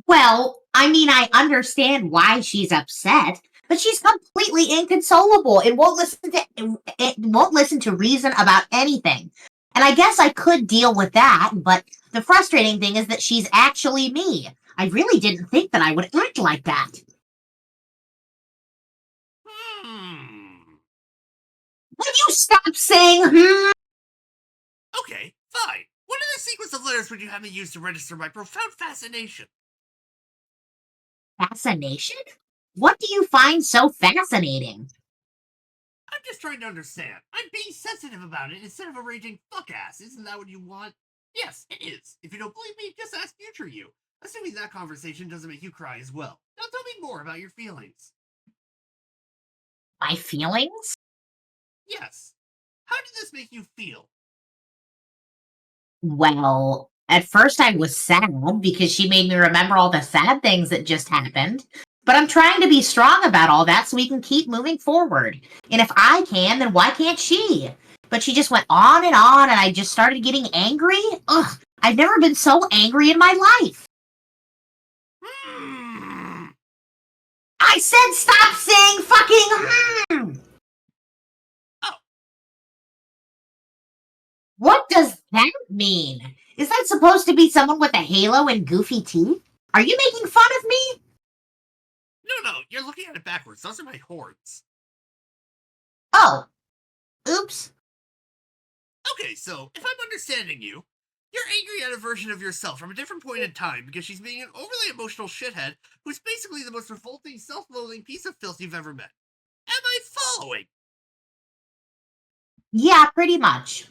Well, I mean, I understand why she's upset, but she's completely inconsolable and won't listen to reason about anything. And I guess I could deal with that, but the frustrating thing is that she's actually me. I really didn't think that I would act like that. Will you stop saying Okay, fine. What other sequence of letters would you have me use to register my profound fascination? Fascination? What do you find so fascinating? I'm just trying to understand. I'm being sensitive about it instead of a raging fuck ass. Isn't that what you want? Yes, it is. If you don't believe me, just ask future you. Assuming that conversation doesn't make you cry as well. Now tell me more about your feelings. My feelings? Yes. How did this make you feel? Well, at first I was sad because she made me remember all the sad things that just happened. But I'm trying to be strong about all that so we can keep moving forward. And if I can, then why can't she? But she just went on, and I just started getting angry. Ugh, I've never been so angry in my life. I said stop saying fucking Oh. What does that mean? Is that supposed to be someone with a halo and goofy teeth? Are you making fun of me? No, you're looking at it backwards. Those are my horns. Oh, oops. Okay, so if I'm understanding you, you're angry at a version of yourself from a different point in time because she's being an overly emotional shithead who's basically the most revolting, self-loathing piece of filth you've ever met. Am I following? Yeah, pretty much.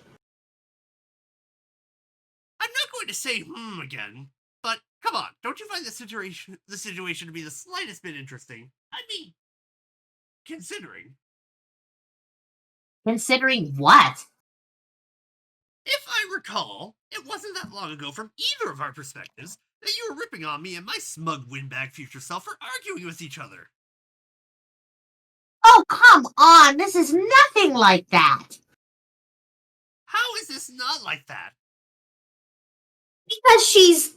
I'm not going to say again, but come on, don't you find the situation to be the slightest bit interesting? I mean, considering. Considering what? If I recall, it wasn't that long ago from either of our perspectives that you were ripping on me and my smug windbag future self for arguing with each other. Oh, come on. This is nothing like that. How is this not like that? Because she's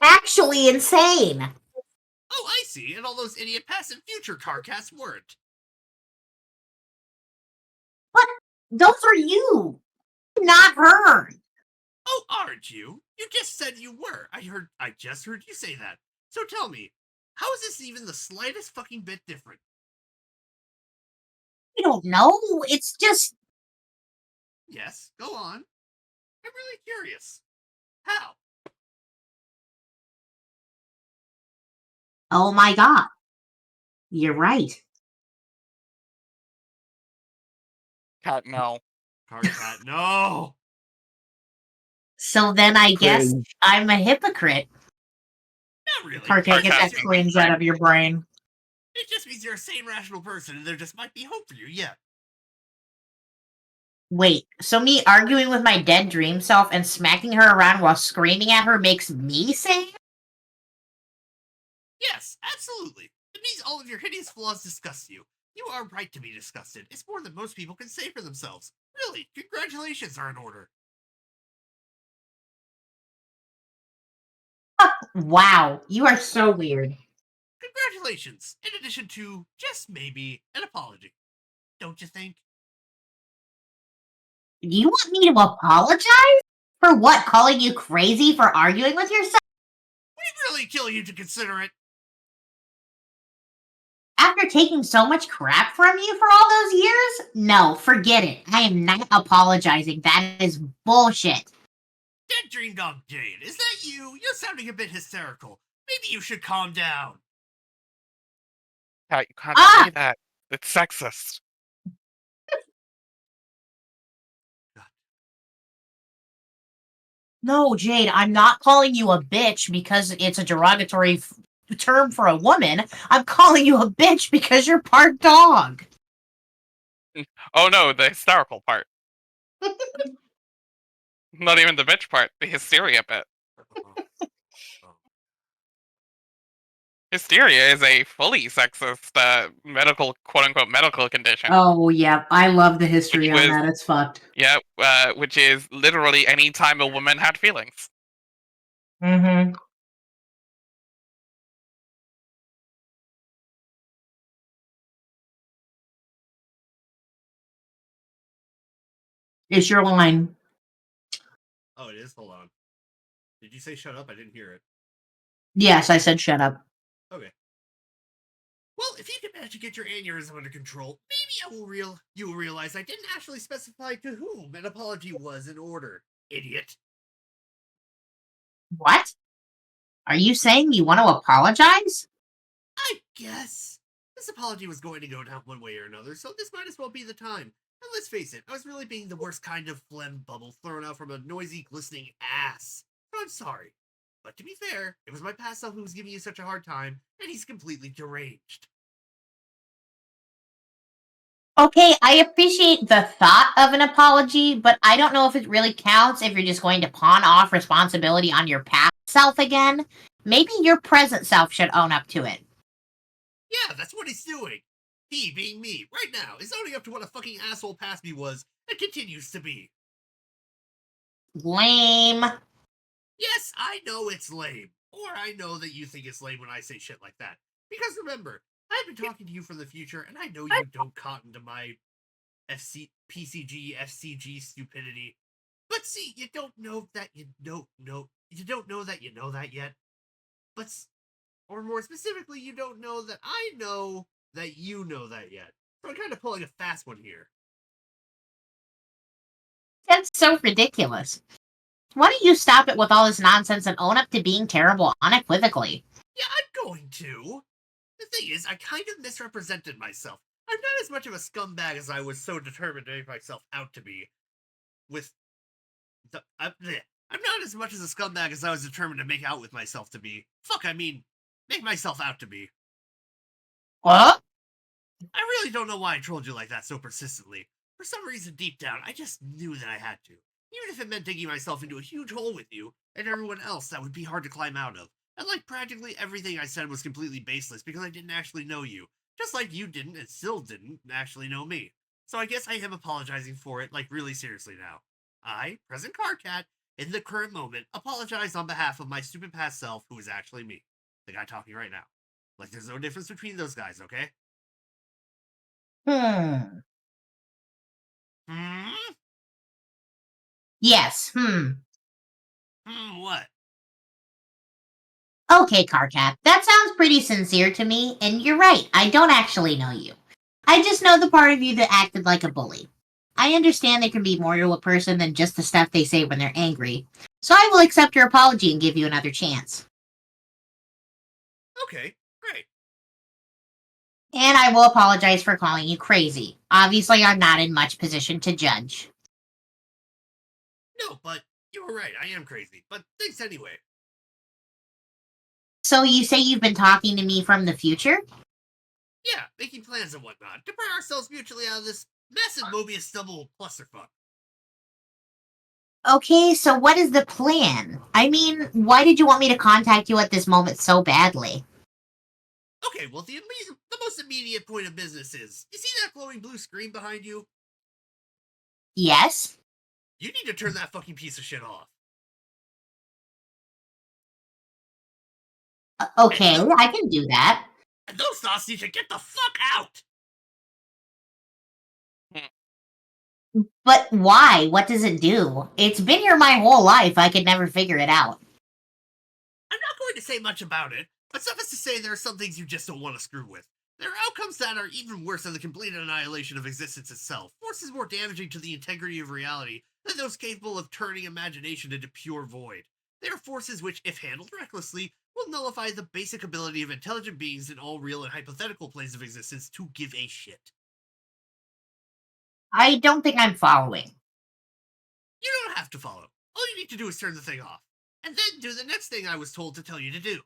actually insane. Oh, I see, and all those idiot past and future carcasts weren't. But those are you, not her. Oh, aren't you? You just said you were. I just heard you say that. So tell me, how is this even the slightest fucking bit different? I don't know. It's just, Yes, go on. I'm really curious. How? oh my God. You're right. Cat, no. Carcat, no! So then I guess Cringe. I'm a hypocrite. Not really. Carcat, get that Sarcastic. cringe out of your brain. It just means you're a sane, rational person, and there just might be hope for you yet. Wait, so me arguing with my dead dream self and smacking her around while screaming at her makes me sane? Yes, absolutely. It means all of your hideous flaws disgust you. You are right to be disgusted. It's more than most people can say for themselves. Really, congratulations are in order. Wow, you are so weird. Congratulations, in addition to, just maybe, an apology. Don't you think? You want me to apologize? For what? Calling you crazy for arguing with yourself? We'd really kill you to consider it. After taking so much crap from you for all those years? No, forget it. I am not apologizing. That is bullshit. Dead Dream Dog Jade, is that you? You're sounding a bit hysterical. Maybe you should calm down. Cat, you can't Ah! say that. It's sexist. No, Jade, I'm not calling you a bitch because it's a derogatory term for a woman. I'm calling you a bitch because you're part dog. Oh no, the hysterical part. Not even the bitch part, the hysteria bit. Hysteria is a fully sexist medical, quote-unquote, medical condition. Oh, yeah. I love the history Which on was- that. It's fucked. Yeah, which is literally any time a woman had feelings. Mm-hmm. It's your line. Oh, it is? Hold on. Did you say shut up? I didn't hear it. Yes, I said shut up. Okay. Well, if you can manage to get your aneurysm under control, maybe you will realize I didn't actually specify to whom an apology was in order. Idiot. What? Are you saying you want to apologize? I guess. This apology was going to go down one way or another, so this might as well be the time. And let's face it, I was really being the worst kind of phlegm bubble thrown out from a noisy, glistening ass. So I'm sorry. But to be fair, it was my past self who was giving you such a hard time, and he's completely deranged. Okay, I appreciate the thought of an apology, but I don't know if it really counts if you're just going to pawn off responsibility on your past self again. Maybe your present self should own up to it. Yeah, that's what he's doing. He, being me, right now, is owning up to what a fucking asshole past me was, and continues to be. Lame. Yes, I know it's lame. Or I know that you think it's lame when I say shit like that. Because remember, I've been talking to you from the future, and I know you don't cotton to my PCG, FCG stupidity. But see, you don't know that you don't know that yet. But, or more specifically, you don't know that I know that you know that yet. So I'm kind of pulling a fast one here. That's so ridiculous. Why don't you stop it with all this nonsense and own up to being terrible unequivocally? Yeah, I'm going to. The thing is, I kind of misrepresented myself. I'm not as much of a scumbag as I was so determined to make myself out to be. I'm not as much as a scumbag as I was determined to make out with myself to be. Make myself out to be. What? I really don't know why I trolled you like that so persistently. For some reason, deep down, I just knew that I had to. Even if it meant digging myself into a huge hole with you and everyone else that would be hard to climb out of. And like practically everything I said was completely baseless because I didn't actually know you. Just like you didn't and still didn't actually know me. So I guess I am apologizing for it, like really seriously now. I, present Carcat, in the current moment, apologize on behalf of my stupid past self who is actually me. The guy talking right now. Like there's no difference between those guys, okay? Hmm. Hmm? Yes, What? Okay, Carcat, that sounds pretty sincere to me, and you're right, I don't actually know you. I just know the part of you that acted like a bully. I understand there can be more to a person than just the stuff they say when they're angry, so I will accept your apology and give you another chance. Okay, great. And I will apologize for calling you crazy. Obviously, I'm not in much position to judge. No, but you were right, I am crazy. But thanks anyway. So you say you've been talking to me from the future? Yeah, making plans and whatnot to pry ourselves mutually out of this massive Mobius stubble clusterfuck. Okay, so what is the plan? I mean, why did you want me to contact you at this moment so badly? Okay, well, the most immediate point of business is, you see that glowing blue screen behind you? Yes? You need to turn that fucking piece of shit off. Okay, I can do that. And those thoughts need to get the fuck out! But why? What does it do? It's been here my whole life. I could never figure it out. I'm not going to say much about it, but suffice to say there are some things you just don't want to screw with. There are outcomes that are even worse than the complete annihilation of existence itself, forces more damaging to the integrity of reality than those capable of turning imagination into pure void. They are forces which, if handled recklessly, will nullify the basic ability of intelligent beings in all real and hypothetical planes of existence to give a shit. I don't think I'm following. You don't have to follow. All you need to do is turn the thing off, and then do the next thing I was told to tell you to do.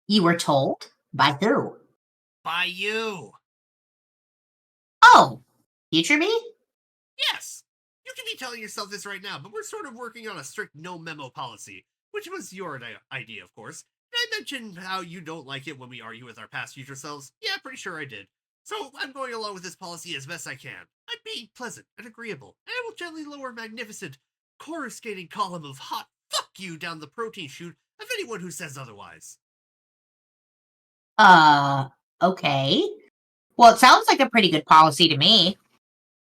You were told? By who? By you. Oh, future me? Yes. You can be telling yourself this right now, but we're sort of working on a strict no memo policy, which was your idea, of course. Did I mention how you don't like it when we argue with our past future selves? Yeah, pretty sure I did. So I'm going along with this policy as best I can. I'm being pleasant and agreeable, and I will gently lower a magnificent, coruscating column of hot fuck you down the protein chute of anyone who says otherwise. Okay. Well, it sounds like a pretty good policy to me.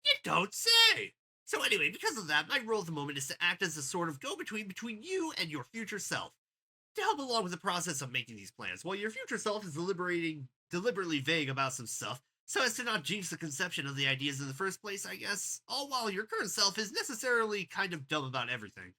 You don't say! So anyway, because of that, my role at the moment is to act as a sort of go-between between you and your future self. to help along with the process of making these plans, while your future self is deliberately vague about some stuff, so as to not jinx the conception of the ideas in the first place, I guess, all while your current self is necessarily kind of dumb about everything.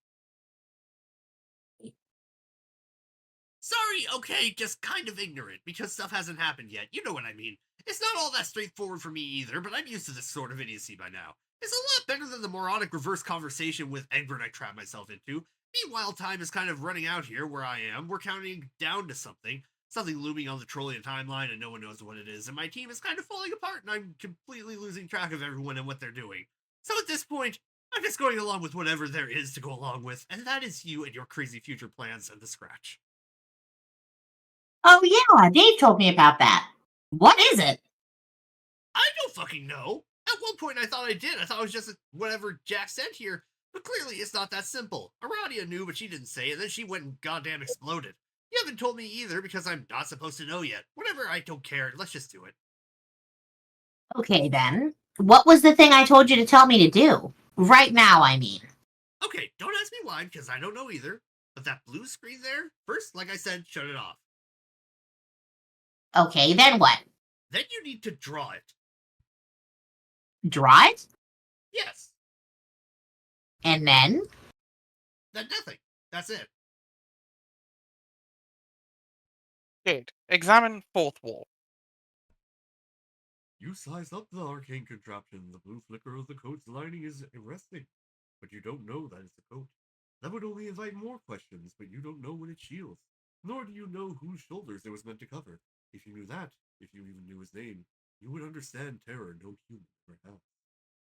Sorry, okay, just kind of ignorant, because stuff hasn't happened yet, you know what I mean. It's not all that straightforward for me either, but I'm used to this sort of idiocy by now. It's a lot better than the moronic reverse conversation with Egbert I trapped myself into. Meanwhile, time is kind of running out here where I am. We're counting down to something looming on the Trollian timeline, and no one knows what it is, and my team is kind of falling apart, and I'm completely losing track of everyone and what they're doing. So at this point, I'm just going along with whatever there is to go along with, and that is you and your crazy future plans and the scratch. Oh, yeah, Dave told me about that. What is it? I don't fucking know. At one point, I thought I did. I thought it was just whatever Jack sent here. But clearly, it's not that simple. Aradia knew, but she didn't say it, and then she went and goddamn exploded. You haven't told me either because I'm not supposed to know yet. Whatever, I don't care. Let's just do it. Okay, then. What was the thing I told you to tell me to do? Right now, I mean. Okay, don't ask me why because I don't know either. But that blue screen there, first, like I said, shut it off. Okay, then what? Then you need to draw it. Draw it? Yes. And then? Then nothing. That's it. Jade, examine fourth wall. You size up the arcane contraption. The blue flicker of the coat's lining is arresting. But you don't know that it's a coat. That would only invite more questions, but you don't know what it shields. Nor do you know whose shoulders it was meant to cover. If you knew that, if you even knew his name, you would understand terror no human ever has.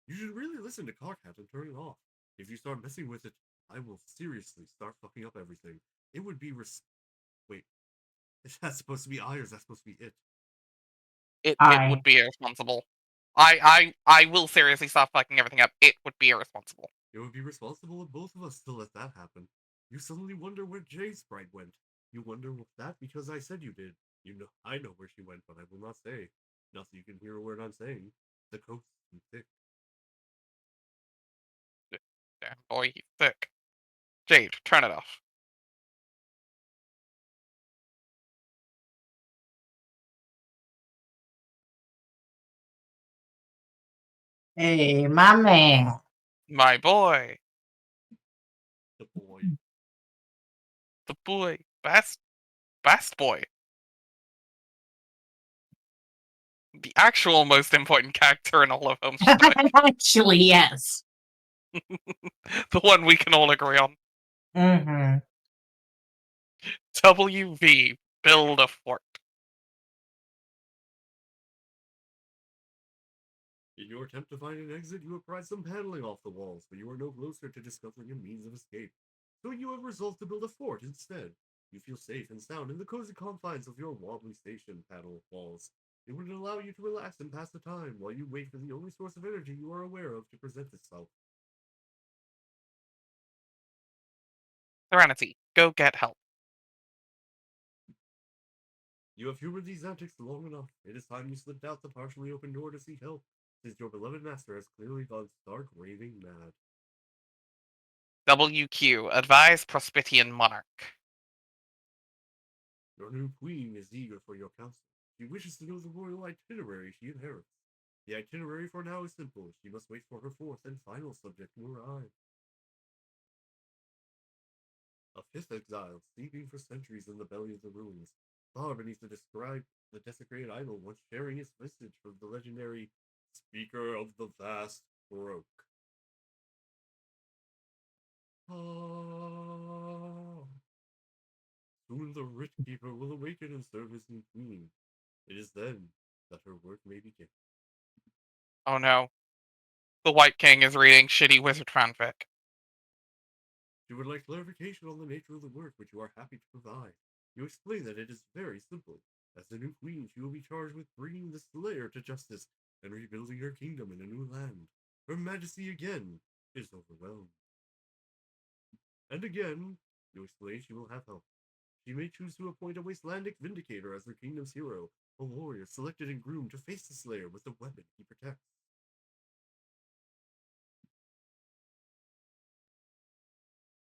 You should really listen to Cockhat and turn it off. If you start messing with it, I will seriously start fucking up everything. It would be wait, is that supposed to be I or is that supposed to be it? It would be irresponsible. I will seriously stop fucking everything up. It would be irresponsible. It would be responsible of both of us to let that happen. You suddenly wonder where Jay's sprite went. You wonder that because I said you did. You know, I know where she went, but I will not say. Not so you can hear a word I'm saying. The coat's too thick. Damn boy, he's sick. Jade, turn it off. Hey, my man. My boy. The boy. The boy. Best boy. The actual most important character in all of Homestuck. Actually, yes. The one we can all agree on. Mm-hmm. WV. Build a fort. In your attempt to find an exit, you have pried some paneling off the walls, but you are no closer to discovering a means of escape. So you have resolved to build a fort instead. You feel safe and sound in the cozy confines of your wobbly station panel walls. It would allow you to relax and pass the time while you wait for the only source of energy you are aware of to present itself. Serenity. Go get help. You have humored these antics long enough. It is time you slipped out the partially open door to seek help, since your beloved master has clearly gone stark raving mad. WQ. Advise Prospitian Monarch. Your new queen is eager for your counsel. She wishes to know the royal itinerary she inherits. The itinerary for now is simple. She must wait for her fourth and final subject to arrive. A fifth exile, sleeping for centuries in the belly of the ruins, far beneath the desecrated idol once sharing its message from the legendary Speaker of the Vast Broke. Ah. Soon the Writ Keeper will awaken and serve his new queen. It is then that her work may begin. Oh no. The White King is reading shitty wizard fanfic. She would like clarification on the nature of the work which you are happy to provide. You explain that it is very simple. As the new queen, she will be charged with bringing the Slayer to justice and rebuilding her kingdom in a new land. Her Majesty again is overwhelmed. And again, you explain she will have help. She may choose to appoint a Wastelandic Vindicator as her kingdom's hero, a warrior selected and groomed to face the Slayer with the weapon he protects.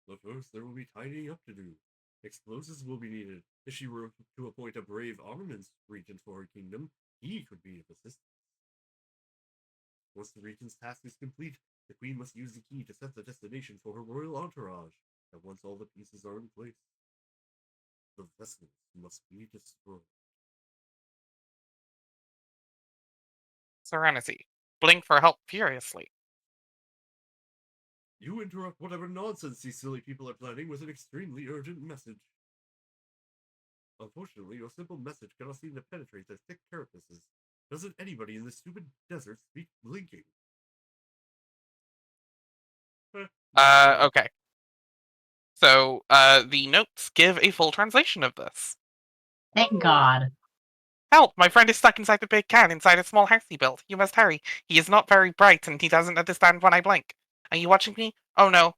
But first, there will be tidying up to do. Explosives will be needed. If she were to appoint a brave armaments regent for her kingdom, he could be of assistance. Once the regent's task is complete, the queen must use the key to set the destination for her royal entourage. And once all the pieces are in place, the vessels must be destroyed. Serenity. Blink for help furiously. You interrupt whatever nonsense these silly people are planning with an extremely urgent message. Unfortunately, your simple message cannot seem to penetrate their thick carapaces. Doesn't anybody in this stupid desert speak blinking? Okay. So, the notes give a full translation of this. Thank God. Help! My friend is stuck inside the big can inside a small house he built. You must hurry. He is not very bright and he doesn't understand when I blink. Are you watching me? Oh no.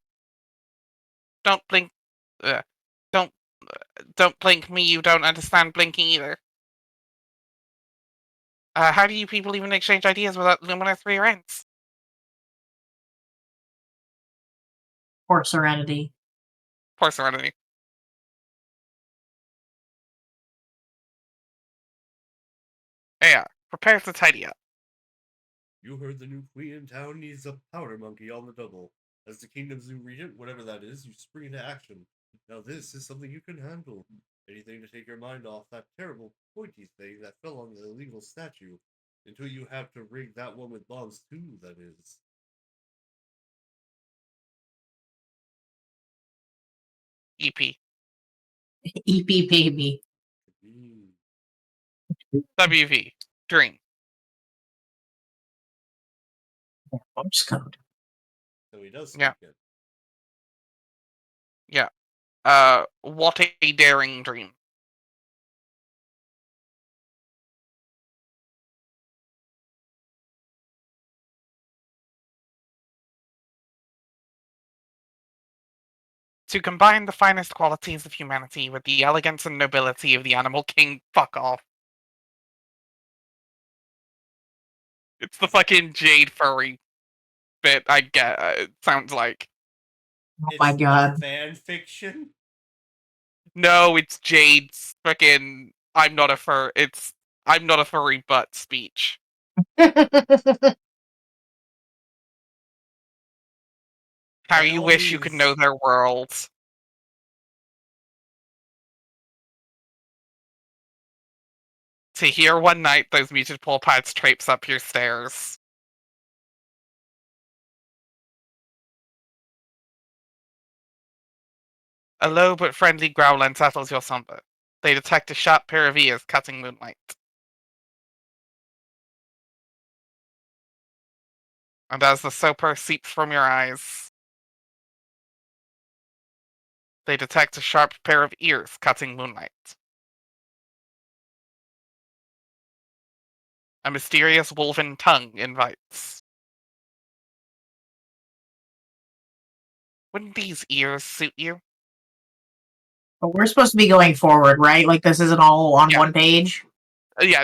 Don't blink. Don't blink me. You don't understand blinking either. How do you people even exchange ideas without luminous rear ends? Poor Serenity. Poor Serenity. Yeah, prepare to tidy up. You heard the new queen in town needs a powder monkey on the double. As the kingdom's new regent, whatever that is, you spring into action. Now this is something you can handle. Anything to take your mind off that terrible pointy thing that fell on the illegal statue. Until you have to rig that one with bombs too, that is. EP. EP baby. WV. Dream. Oops, code. So he does speak Yeah. it. Yeah. What a daring dream. To combine the finest qualities of humanity with the elegance and nobility of the animal king, fuck off. It's the fucking Jade furry bit I get, it sounds like. Oh my God. Fan fiction? No, it's Jade's frickin' I'm not a furry but speech. How By you all wish you could know means. their worlds. To hear one night those muted pulpites traipse up your stairs. A low but friendly growl unsettles your slumber. They detect a sharp pair of ears cutting moonlight. And as the soper seeps from your eyes, they detect a sharp pair of ears cutting moonlight. A mysterious woven tongue invites. Wouldn't these ears suit you? But we're supposed to be going forward, right? Like this isn't all on Yeah. one page. Yeah.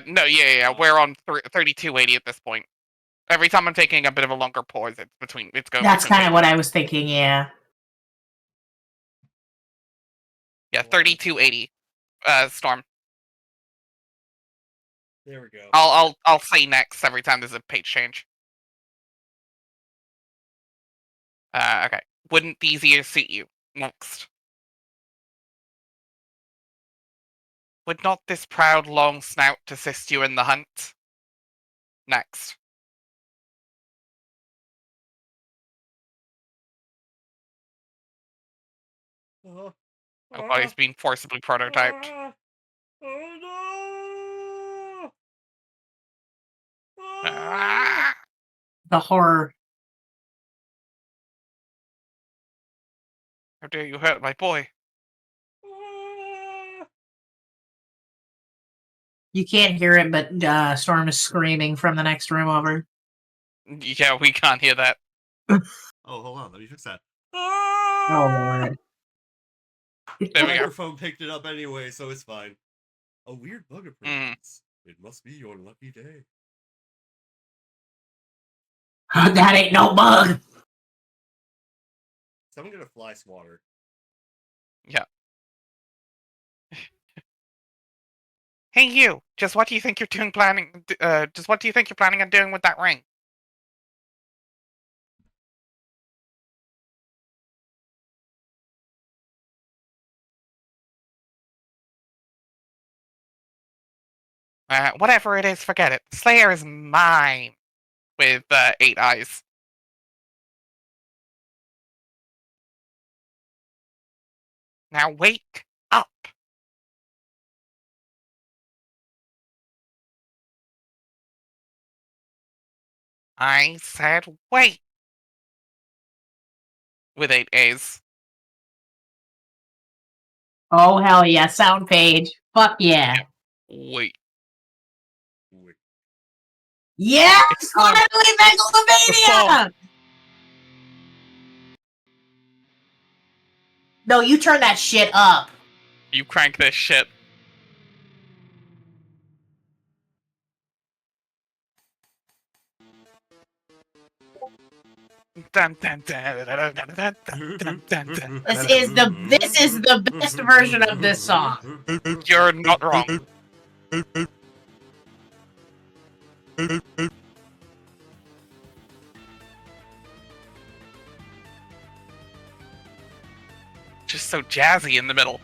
We're on 3280 at this point. Every time I'm taking a bit of a longer pause, it's going. That's between kind of what pages. I was thinking. Yeah. Yeah, 3280. Storm. There we go. I'll say next every time there's a page change. Okay. Wouldn't these ears suit you? Next. Would not this proud long snout assist you in the hunt? Next. Uh, Oh god, he's being forcibly prototyped. Oh no! Ah! The horror. How dare you hurt my boy? You can't hear it, but Storm is screaming from the next room over. Yeah, we can't hear that. Oh, hold on, let me fix that. Oh Lord. There The we go. microphone picked it up anyway, so it's fine. A weird bug appearance. It must be your lucky day. That ain't no bug. Someone get a fly swatter. Yeah. Hey, you. Just what do you think you're doing? Just what do you think you're planning on doing with that ring? Whatever it is, forget it. Slayer is mine. With 8 eyes. Now wake up. I said wait. With 8 A's. Oh, hell yeah. Sound page. Fuck yeah. Wait. Wait. Yes! It's on. Finally, Megalomania! No, you turn that shit up. You crank this shit. Dun, dun, dun, dun, dun, dun, dun, dun, dun, dun. This is the best version of this song. You're not wrong. Just so jazzy in the middle.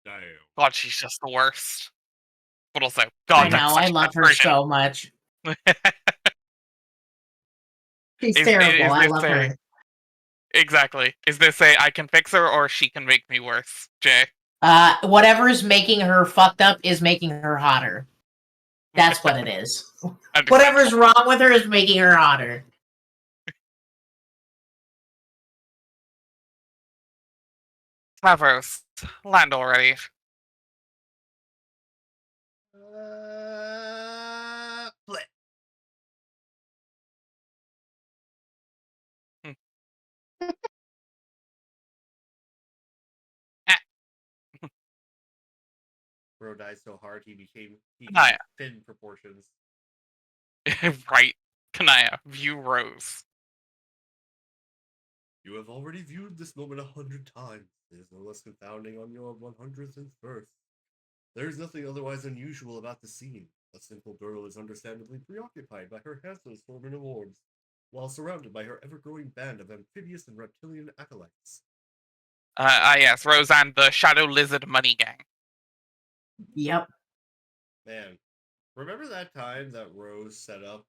Damn. God, she's just the worst. But also, I God, know, that's I such a love good her version. so much. She's Is terrible. I this love her. Exactly. Is this a I can fix her or she can make me worse, Jay? Whatever's making her fucked up is making her hotter. That's what it is. Whatever's wrong with her is making her hotter. Stavros, land already. Flip. Bro died so hard he gained Kanaya. fin proportions. Right. Kanaya, view Rose. You have already viewed this moment 100 times. It is no less confounding on your 100th birth. There is nothing otherwise unusual about the scene. A simple girl is understandably preoccupied by her handsome assortment of orbs, while surrounded by her ever-growing band of amphibious and reptilian acolytes. Yes, Rose and the Shadow Lizard Money Gang. Yep. Man, remember that time that Rose set up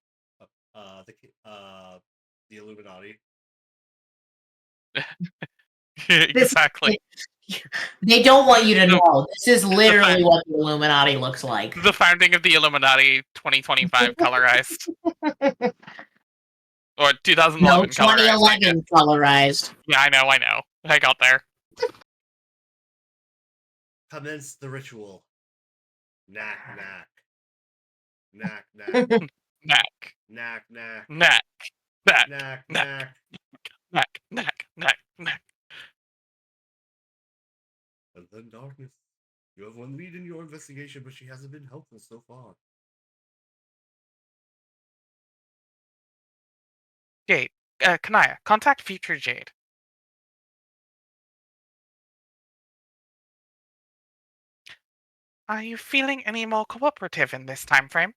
the Illuminati. Exactly. They don't want you to No. know. This is literally fact- what the Illuminati looks like. The founding of the Illuminati 2025 colorized. Or 2011 No, colorized. I guess. 2011 colorized. Yeah, I know. I got there. Commence the ritual. Knack, knack. Knack, knack. Knack. Knack, knack. Knack. Knack. Knack, Knack. knack. Knack. And then darkness. You have one lead in your investigation, but she hasn't been helpful so far. Jade. Kanaya, contact future Jade. Are you feeling any more cooperative in this time frame?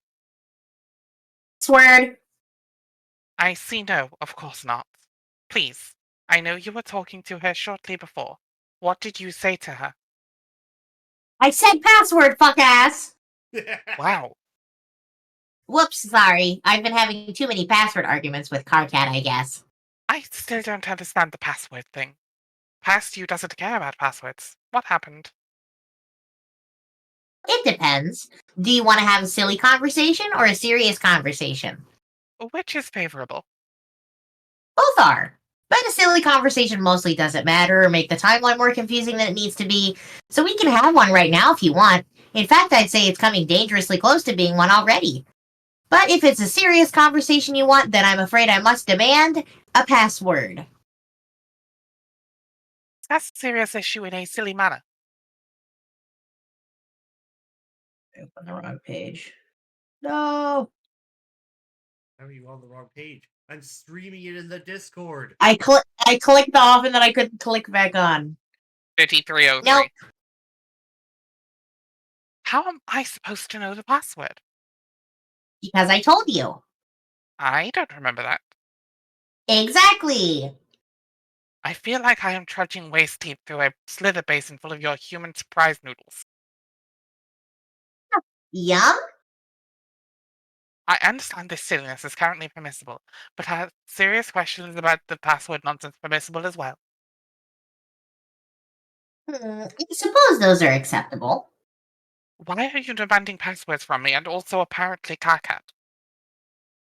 Word. I see no, of course not. Please, I know you were talking to her shortly before. What did you say to her? I said password, fuck ass. Wow. Whoops, sorry. I've been having too many password arguments with Carcat, I guess. I still don't understand the password thing. Past you doesn't care about passwords. What happened? It depends. Do you want to have a silly conversation or a serious conversation? Which is favorable? Both are. But a silly conversation mostly doesn't matter or make the timeline more confusing than it needs to be, so we can have one right now if you want. In fact, I'd say it's coming dangerously close to being one already. But if it's a serious conversation you want, then I'm afraid I must demand a password. That's a serious issue in a silly manner. Open the wrong page. No. How are you on the wrong page? I'm streaming it in the Discord. I clicked off and then I couldn't click back on. 5303. Nope. How am I supposed to know the password? Because I told you. I don't remember that. Exactly. I feel like I am trudging waist deep through a slither basin full of your human surprise noodles. Yum? I understand this silliness is currently permissible, but are serious questions about the password nonsense permissible as well? I suppose those are acceptable. Why are you demanding passwords from me and also apparently Carcat?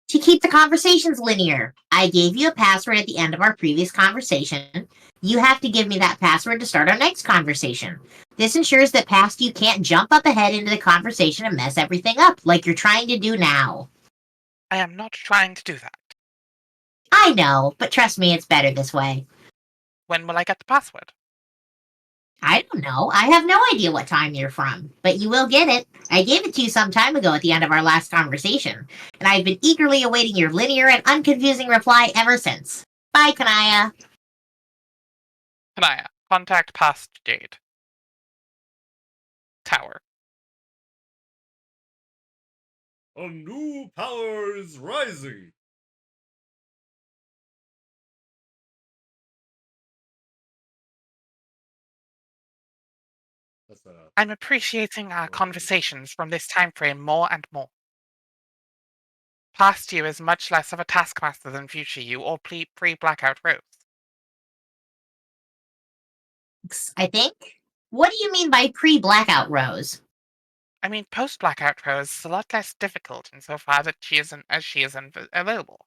To keep the conversations linear, I gave you a password at the end of our previous conversation. You have to give me that password to start our next conversation. This ensures that past you can't jump up ahead into the conversation and mess everything up, like you're trying to do now. I am not trying to do that. I know, but trust me, it's better this way. When will I get the password? I don't know. I have no idea what time you're from, but you will get it. I gave it to you some time ago at the end of our last conversation, and I've been eagerly awaiting your linear and unconfusing reply ever since. Bye, Kanaya. Kanaya, contact past Jade. Tower. A new power is rising. That's I'm appreciating our conversations from this time frame more and more. Past you is much less of a taskmaster than future you or pre-Blackout Rose. I think. What do you mean by pre-blackout Rose? I mean, post-Blackout Rose is a lot less difficult insofar that she isn't available.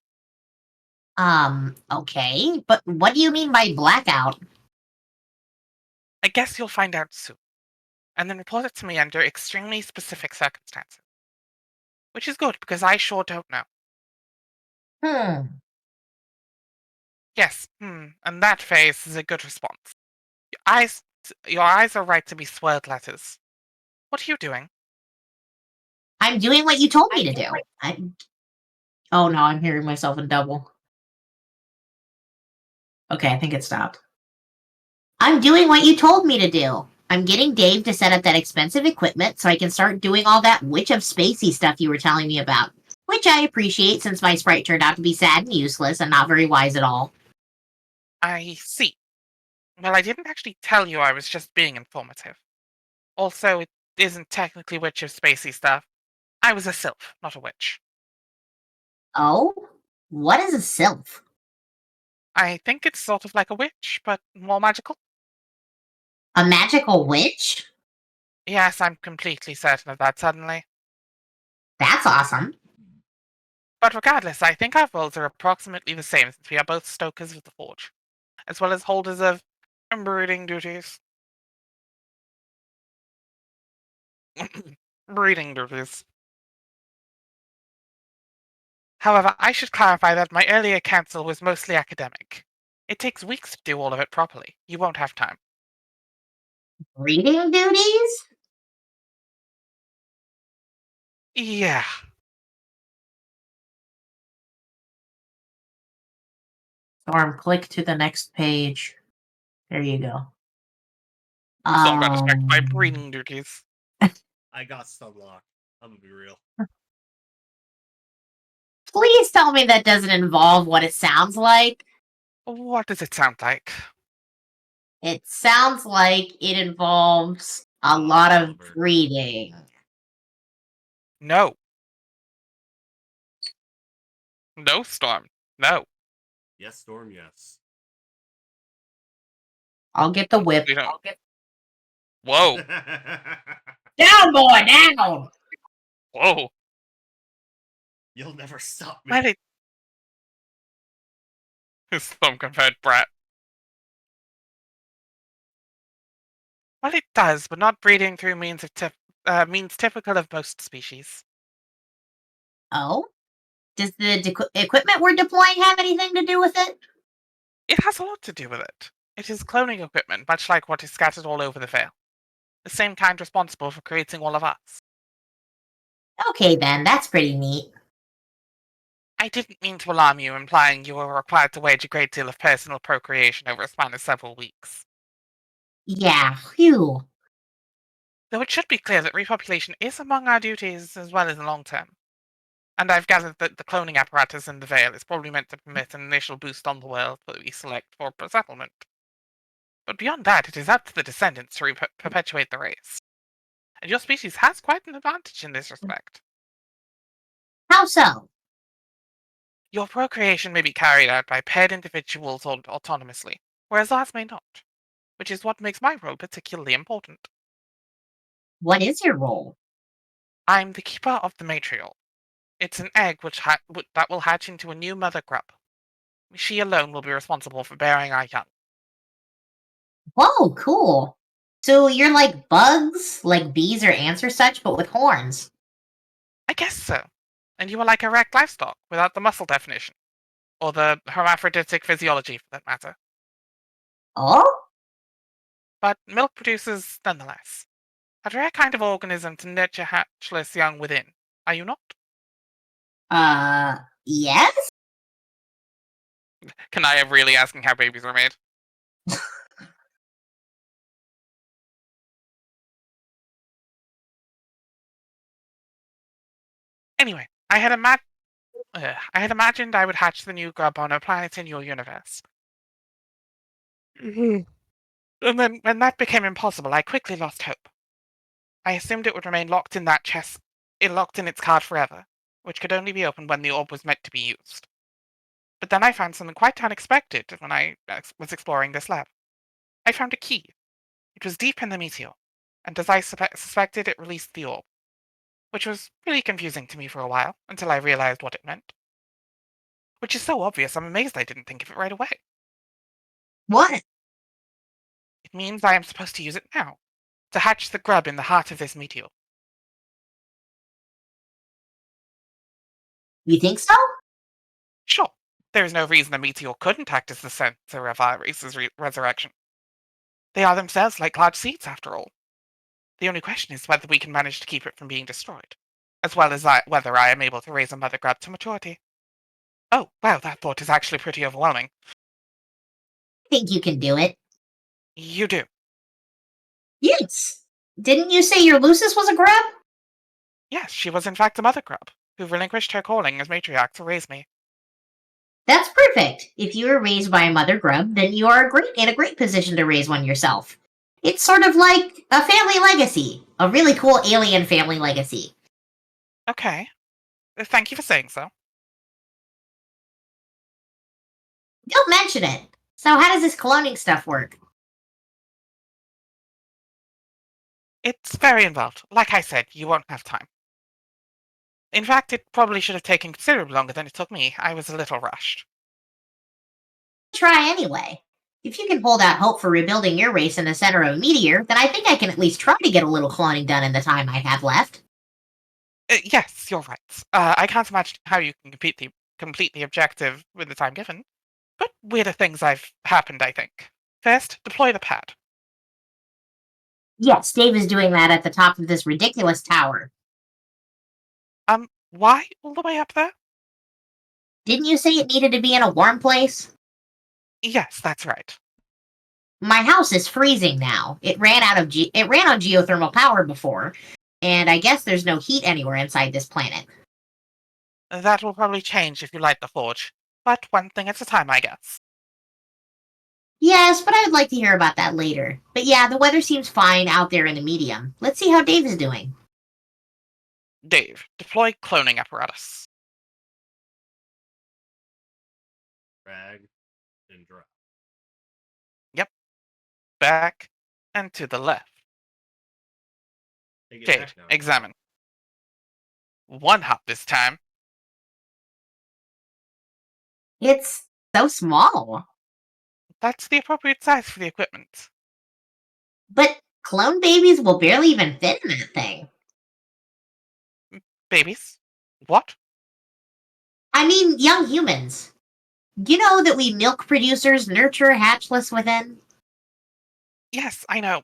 Okay, but what do you mean by blackout? I guess you'll find out soon, and then report it to me under extremely specific circumstances. Which is good, because I sure don't know. Yes, and that face is a good response. Your eyes are right to be swirled letters. What are you doing? I'm doing what you told me to do. Oh no, I'm hearing myself in double. Okay, I think it stopped. I'm doing what you told me to do. I'm getting Dave to set up that expensive equipment so I can start doing all that Witch of Spacey stuff you were telling me about. Which I appreciate since my sprite turned out to be sad and useless and not very wise at all. I see. Well, I didn't actually tell you I was just being informative. Also, it isn't technically Witch of Spacey stuff. I was a sylph, not a witch. Oh? What is a sylph? I think it's sort of like a witch, but more magical. A magical witch? Yes, I'm completely certain of that suddenly. That's awesome. But regardless, I think our roles are approximately the same since we are both stokers of the forge, as well as holders of breeding duties. Breeding duties. However, I should clarify that my earlier counsel was mostly academic. It takes weeks to do all of it properly. You won't have time. Reading duties? Yeah. Storm, click to the next page. There you go. Storm got distracted by Um, breeding duties. I got stunlocked. I'm gonna be real. Please tell me that doesn't involve what it sounds like. What does it sound like? It sounds like it involves a lot of Oliver. reading. No. No, Storm. No. Yes, Storm, yes. I'll get the whip. We don't. Whoa. Down, boy, down! Whoa. You'll never stop me. Well, it. Storm compared brat. Well, it does, but not breeding through means means typical of most species. Oh? Does the equipment we're deploying have anything to do with it? It has a lot to do with it. It is cloning equipment, much like what is scattered all over the Vale. The same kind responsible for creating all of us. Okay, then, that's pretty neat. I didn't mean to alarm you, implying you were required to wage a great deal of personal procreation over a span of several weeks. Yeah, phew. Though it should be clear that repopulation is among our duties as well as in the long term. And I've gathered that the cloning apparatus in the Vale is probably meant to permit an initial boost on the world that we select for settlement. But beyond that, it is up to the descendants to perpetuate the race. And your species has quite an advantage in this respect. How so? Your procreation may be carried out by paired individuals autonomously, whereas ours may not, which is what makes my role particularly important. What is your role? I'm the keeper of the matriole. It's an egg that will hatch into a new mother grub. She alone will be responsible for bearing our young. Whoa, cool. So you're like bugs, like bees or ants or such, but with horns. I guess so. And you are like erect livestock without the muscle definition. Or the hermaphroditic physiology, for that matter. Oh? But milk producers nonetheless. A rare kind of organism to nurture hatchless young within. Are you not? Yes? Can I have really asking how babies are made? Anyway, I had imagined I would hatch the new grub on a planet in your universe. And then, when that became impossible, I quickly lost hope. I assumed it would remain locked in that chest, locked in its card forever, which could only be opened when the orb was meant to be used. But then I found something quite unexpected when I was exploring this lab. I found a key. It was deep in the meteor, and as I suspected, it released the orb, which was really confusing to me for a while, until I realized what it meant. Which is so obvious, I'm amazed I didn't think of it right away. What? It means I am supposed to use it now, to hatch the grub in the heart of this meteor. You think so? Sure, there is no reason a meteor couldn't act as the center of our race's resurrection. They are themselves like large seeds, after all. The only question is whether we can manage to keep it from being destroyed, as well as whether I am able to raise a mother grub to maturity. Oh, wow, that thought is actually pretty overwhelming. I think you can do it. You do. Yes. Didn't you say your Lucis was a grub? Yes, she was in fact a mother grub, who relinquished her calling as matriarch to raise me. That's perfect. If you were raised by a mother grub, then you are in a great position to raise one yourself. It's sort of like a family legacy, a really cool alien family legacy. Okay. Thank you for saying so. Don't mention it. So how does this cloning stuff work? It's very involved. Like I said, you won't have time. In fact, it probably should have taken considerably longer than it took me. I was a little rushed. Try anyway. If you can hold out hope for rebuilding your race in the center of a meteor, then I think I can at least try to get a little cloning done in the time I have left. Yes, you're right. I can't imagine how you can complete the objective with the time given. But weirder things have happened, I think. First, deploy the pad. Yes, Dave is doing that at the top of this ridiculous tower. Why all the way up there? Didn't you say it needed to be in a warm place? Yes, that's right. My house is freezing now. It ran on geothermal power before, and I guess there's no heat anywhere inside this planet. That will probably change if you light the forge. But one thing at a time, I guess. Yes, but I would like to hear about that later. But yeah, the weather seems fine out there in the medium. Let's see how Dave is doing. Dave, deploy cloning apparatus. Drag and drop. Back and to the left. Take it Jade, back now. examine. One hop this time. It's so small. That's the appropriate size for the equipment. But clone babies will barely even fit in that thing. Babies? What? I mean, young humans. Do you know that we milk producers nurture hatchless within? Yes, I know.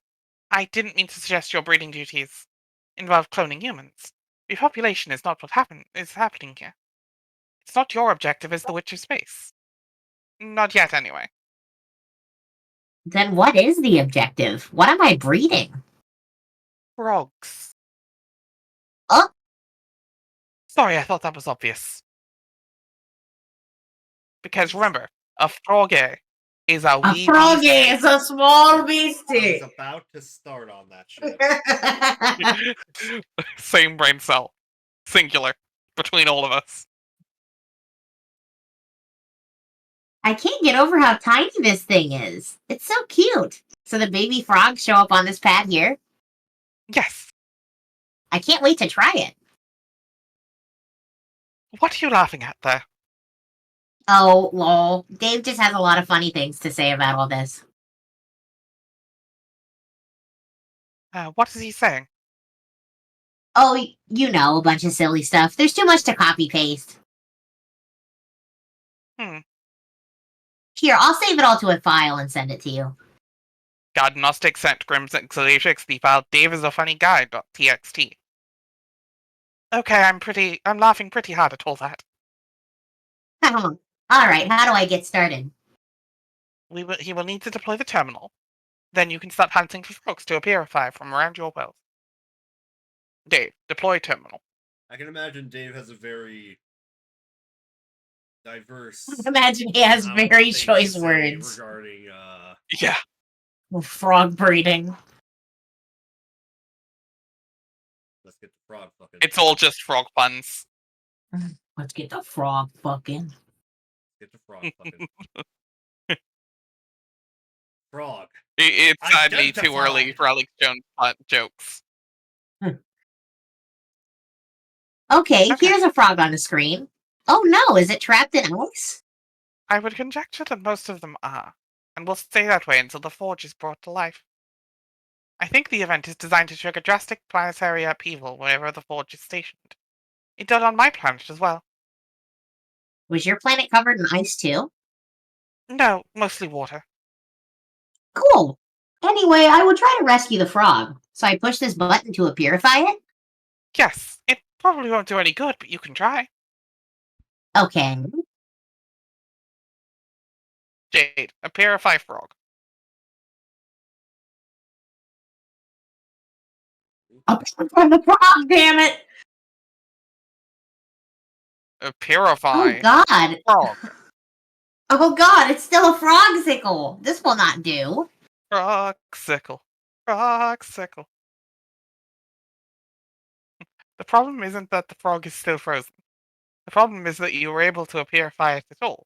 I didn't mean to suggest your breeding duties involve cloning humans. Repopulation is not what is happening here. It's not your objective as the Witch of Space. Not yet, anyway. Then what is the objective? What am I breeding? Frogs. Oh. Sorry, I thought that was obvious. Because remember, a froggy is a wee froggy beastie. is a small I beastie. was about to start on that shit. Same brain cell. Singular. Between all of us. I can't get over how tiny this thing is. It's so cute. So the baby frogs show up on this pad here. Yes. I can't wait to try it. What are you laughing at there? Oh, lol. Dave just has a lot of funny things to say about all this. What is he saying? Oh, you know, a bunch of silly stuff. There's too much to copy-paste. Here, I'll save it all to a file and send it to you. Godgnostic sent Grim's the file Dave is a funny guy.txt. Okay, I'm laughing pretty hard at all that. Alright, how do I get started? He will need to deploy the terminal. Then you can start hunting for frogs to appearify from around your wells. Dave, deploy terminal. I can imagine Dave has a very diverse. Imagine he has very choice words regarding Yeah. frog breeding. Let's get the frog fucking. It's all just frog puns. Let's get the frog fucking. Get the frog fucking. Frog. It's sadly too Identify. early for Alex Jones jokes. Okay, Okay. here's a frog on the screen. Oh no, is it trapped in ice? I would conjecture that most of them are, and will stay that way until the forge is brought to life. I think the event is designed to trigger drastic planetary upheaval wherever the forge is stationed. It did on my planet as well. Was your planet covered in ice too? No, mostly water. Cool. Anyway, I will try to rescue the frog. So I push this button to purify it? Yes, it probably won't do any good, but you can try. Okay. Jade, a purify frog. From the frog, damn it! A purify Oh god. frog. Oh god, it's still a frogsicle. This will not do. Frogsicle. Frogsicle. The problem isn't that the frog is still frozen. The problem is that you were able to purify it at all.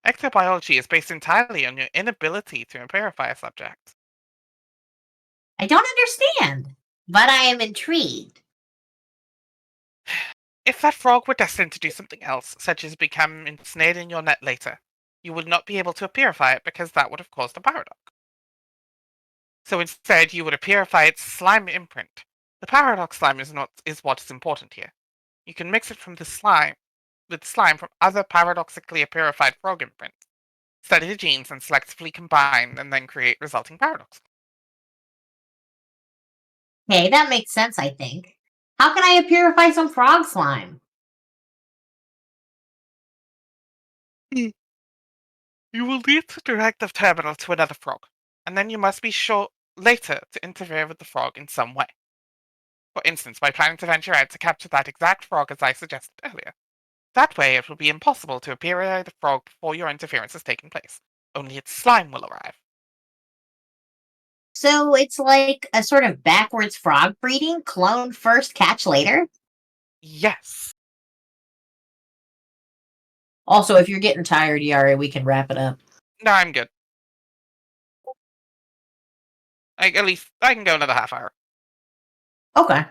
Ectobiology is based entirely on your inability to empirify a subject. I don't understand, but I am intrigued. If that frog were destined to do something else, such as become ensnared in your net later, you would not be able to empirify it because that would have caused a paradox. So instead, you would empirify its slime imprint. The paradox slime is what is important here. You can mix it from the slime with slime from other paradoxically empirified frog imprints, study the genes and selectively combine, and then create resulting paradox. Okay, that makes sense, I think. How can I purify some frog slime? You will need to direct the terminal to another frog, and then you must be sure later to interfere with the frog in some way. For instance, by planning to venture out to capture that exact frog as I suggested earlier. That way, it will be impossible to appear the frog before your interference has taken place. Only its slime will arrive. So it's like a sort of backwards frog breeding, clone first, catch later? Yes. Also, if you're getting tired, Yari, we can wrap it up. No, I'm good. At least I can go another half hour. Okay.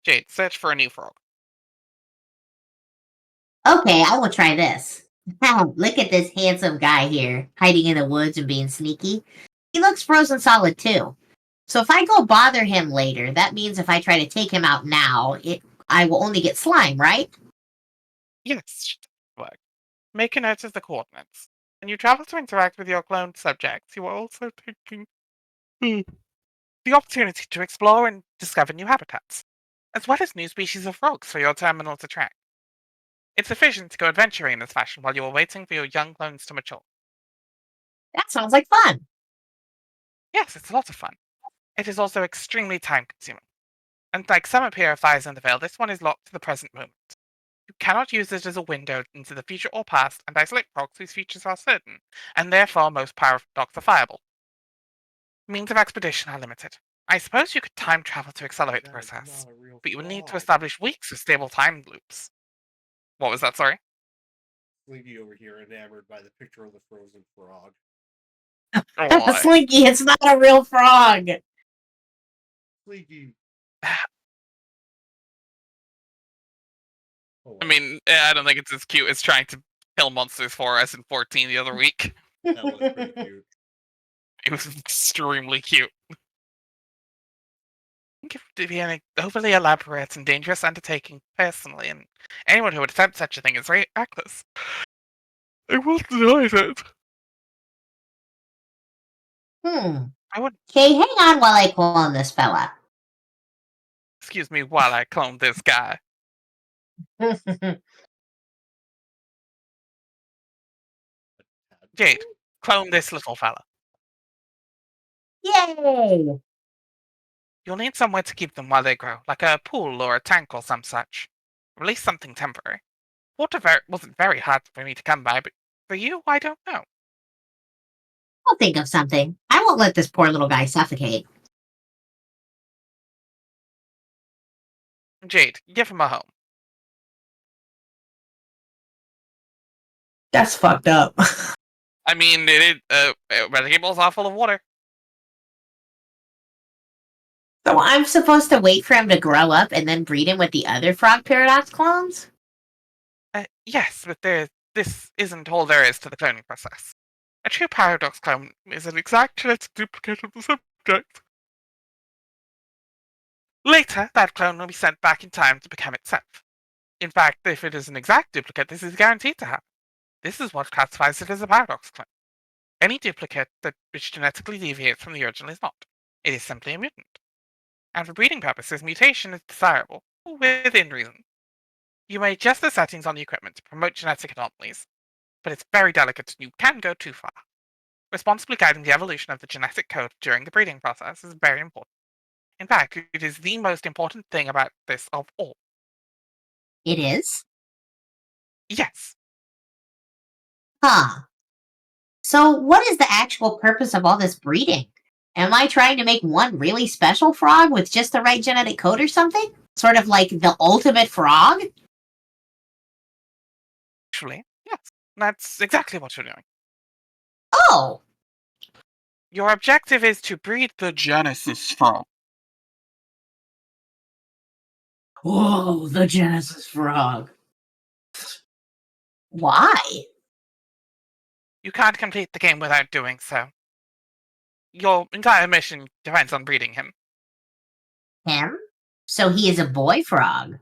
Jade, search for a new frog. Okay, I will try this. Look at this handsome guy here, hiding in the woods and being sneaky. He looks frozen solid too. So if I go bother him later, that means if I try to take him out now, I will only get slime, right? Yes. Work. Make a note of the coordinates. When you travel to interact with your cloned subjects, you are also taking the opportunity to explore and discover new habitats, as well as new species of frogs for your terminal to track. It's efficient to go adventuring in this fashion while you are waiting for your young clones to mature. That sounds like fun. Yes, it's a lot of fun. It is also extremely time consuming. Unlike some purifiers in the Veil, this one is locked to the present moment. You cannot use it as a window into the future or past and isolate frogs whose futures are certain, and therefore most paradoxifiable. Means of expedition are limited. I suppose you could time travel to accelerate the That is process, not a real but you would need to frog. establish weeks of stable time loops. What was that, sorry? Slinky over here, enamored by the picture of the frozen frog. What? Slinky, it's not a real frog. Slinky. Oh, I mean, I don't think it's as cute as trying to kill monsters for us in 14 the other week. that was pretty cute. It was extremely cute. I think it would be an overly elaborate and dangerous undertaking personally, and anyone who would attempt such a thing is very reckless. I will deny it. I would, Okay, hang on while I clone this fella. excuse me, while I clone this guy. Jade, clone this little fella. Yay! You'll need somewhere to keep them while they grow, like a pool or a tank or some such. Or at least something temporary. Water wasn't very hard for me to come by, but for you, I don't know. I'll think of something. I won't let this poor little guy suffocate. Jade, give him a home. That's fucked up. I mean, Renegade Balls are full of water. So I'm supposed to wait for him to grow up and then breed him with the other Frog Paradox clones? Yes, but this isn't all there is to the cloning process. A true paradox clone is an exact genetic duplicate of the subject. Later, that clone will be sent back in time to become itself. In fact, if it is an exact duplicate, this is guaranteed to happen. This is what classifies it as a paradox clone. Any duplicate which genetically deviates from the original is not. It is simply a mutant. And for breeding purposes, mutation is desirable, within reason. You may adjust the settings on the equipment to promote genetic anomalies, but it's very delicate and you can go too far. Responsibly guiding the evolution of the genetic code during the breeding process is very important. In fact, it is the most important thing about this of all. It is? Yes, Huh. So what is the actual purpose of all this breeding? Am I trying to make one really special frog with just the right genetic code or something? Sort of like the ultimate frog? Actually, yes, that's exactly what you're doing. Oh, Your objective is to breed the Genesis frog. whoa, the Genesis frog. Why? You can't complete the game without doing so. Your entire mission depends on breeding him. Him? So he is a boy frog.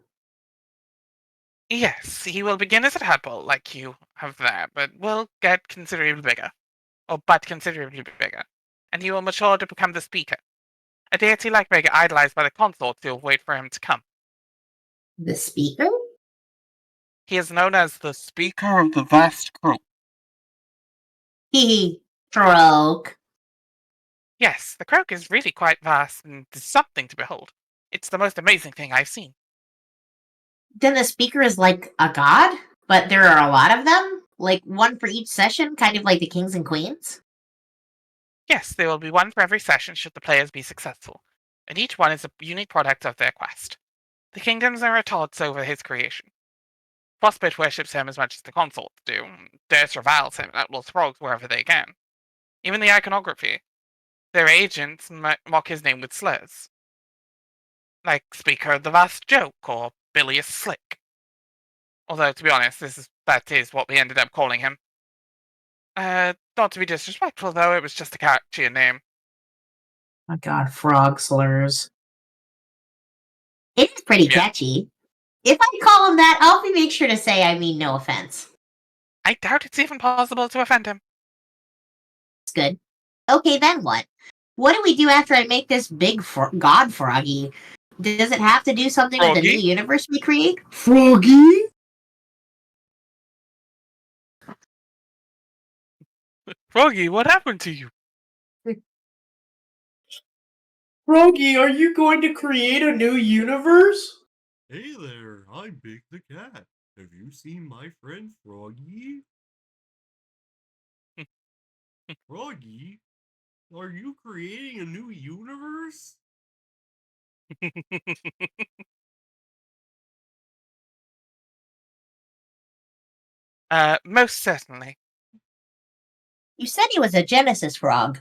Yes, he will begin as a tadpole, like you have there, but will get considerably bigger. But considerably bigger. And he will mature to become the Speaker. A deity like Vega idolized by the consorts who will wait for him to come. The speaker? He is known as the Speaker of the Vast Croak. Hee stroke. Yes, the croak is really quite vast and is something to behold. It's the most amazing thing I've seen. Then the speaker is like a god, but there are a lot of them? Like one for each session, kind of like the kings and queens? Yes, there will be one for every session should the players be successful, and each one is a unique product of their quest. The kingdoms are at odds over his creation. Frostbite worships him as much as the consorts do. Durst reviles him and outlaws frogs wherever they can. Even the iconography. Their agents mock his name with slurs. Like Speaker of the Vast Joke or Bilious Slick. Although, to be honest, that is what we ended up calling him. Not to be disrespectful, though, it was just a catchier name. Oh god, frog slurs. It's pretty Yeah. catchy. If I call him that, I'll make sure to say I mean no offense. I doubt it's even possible to offend him. It's good. Okay, then what? What do we do after I make this big god froggy? Does it have to do something with the new Froggy? universe we create? Froggy? Froggy, what happened to you? Froggy, are you going to create a new universe? Hey there, I'm Big the Cat. Have you seen my friend Froggy? Froggy, are you creating a new universe? Most certainly. You said he was a Genesis frog.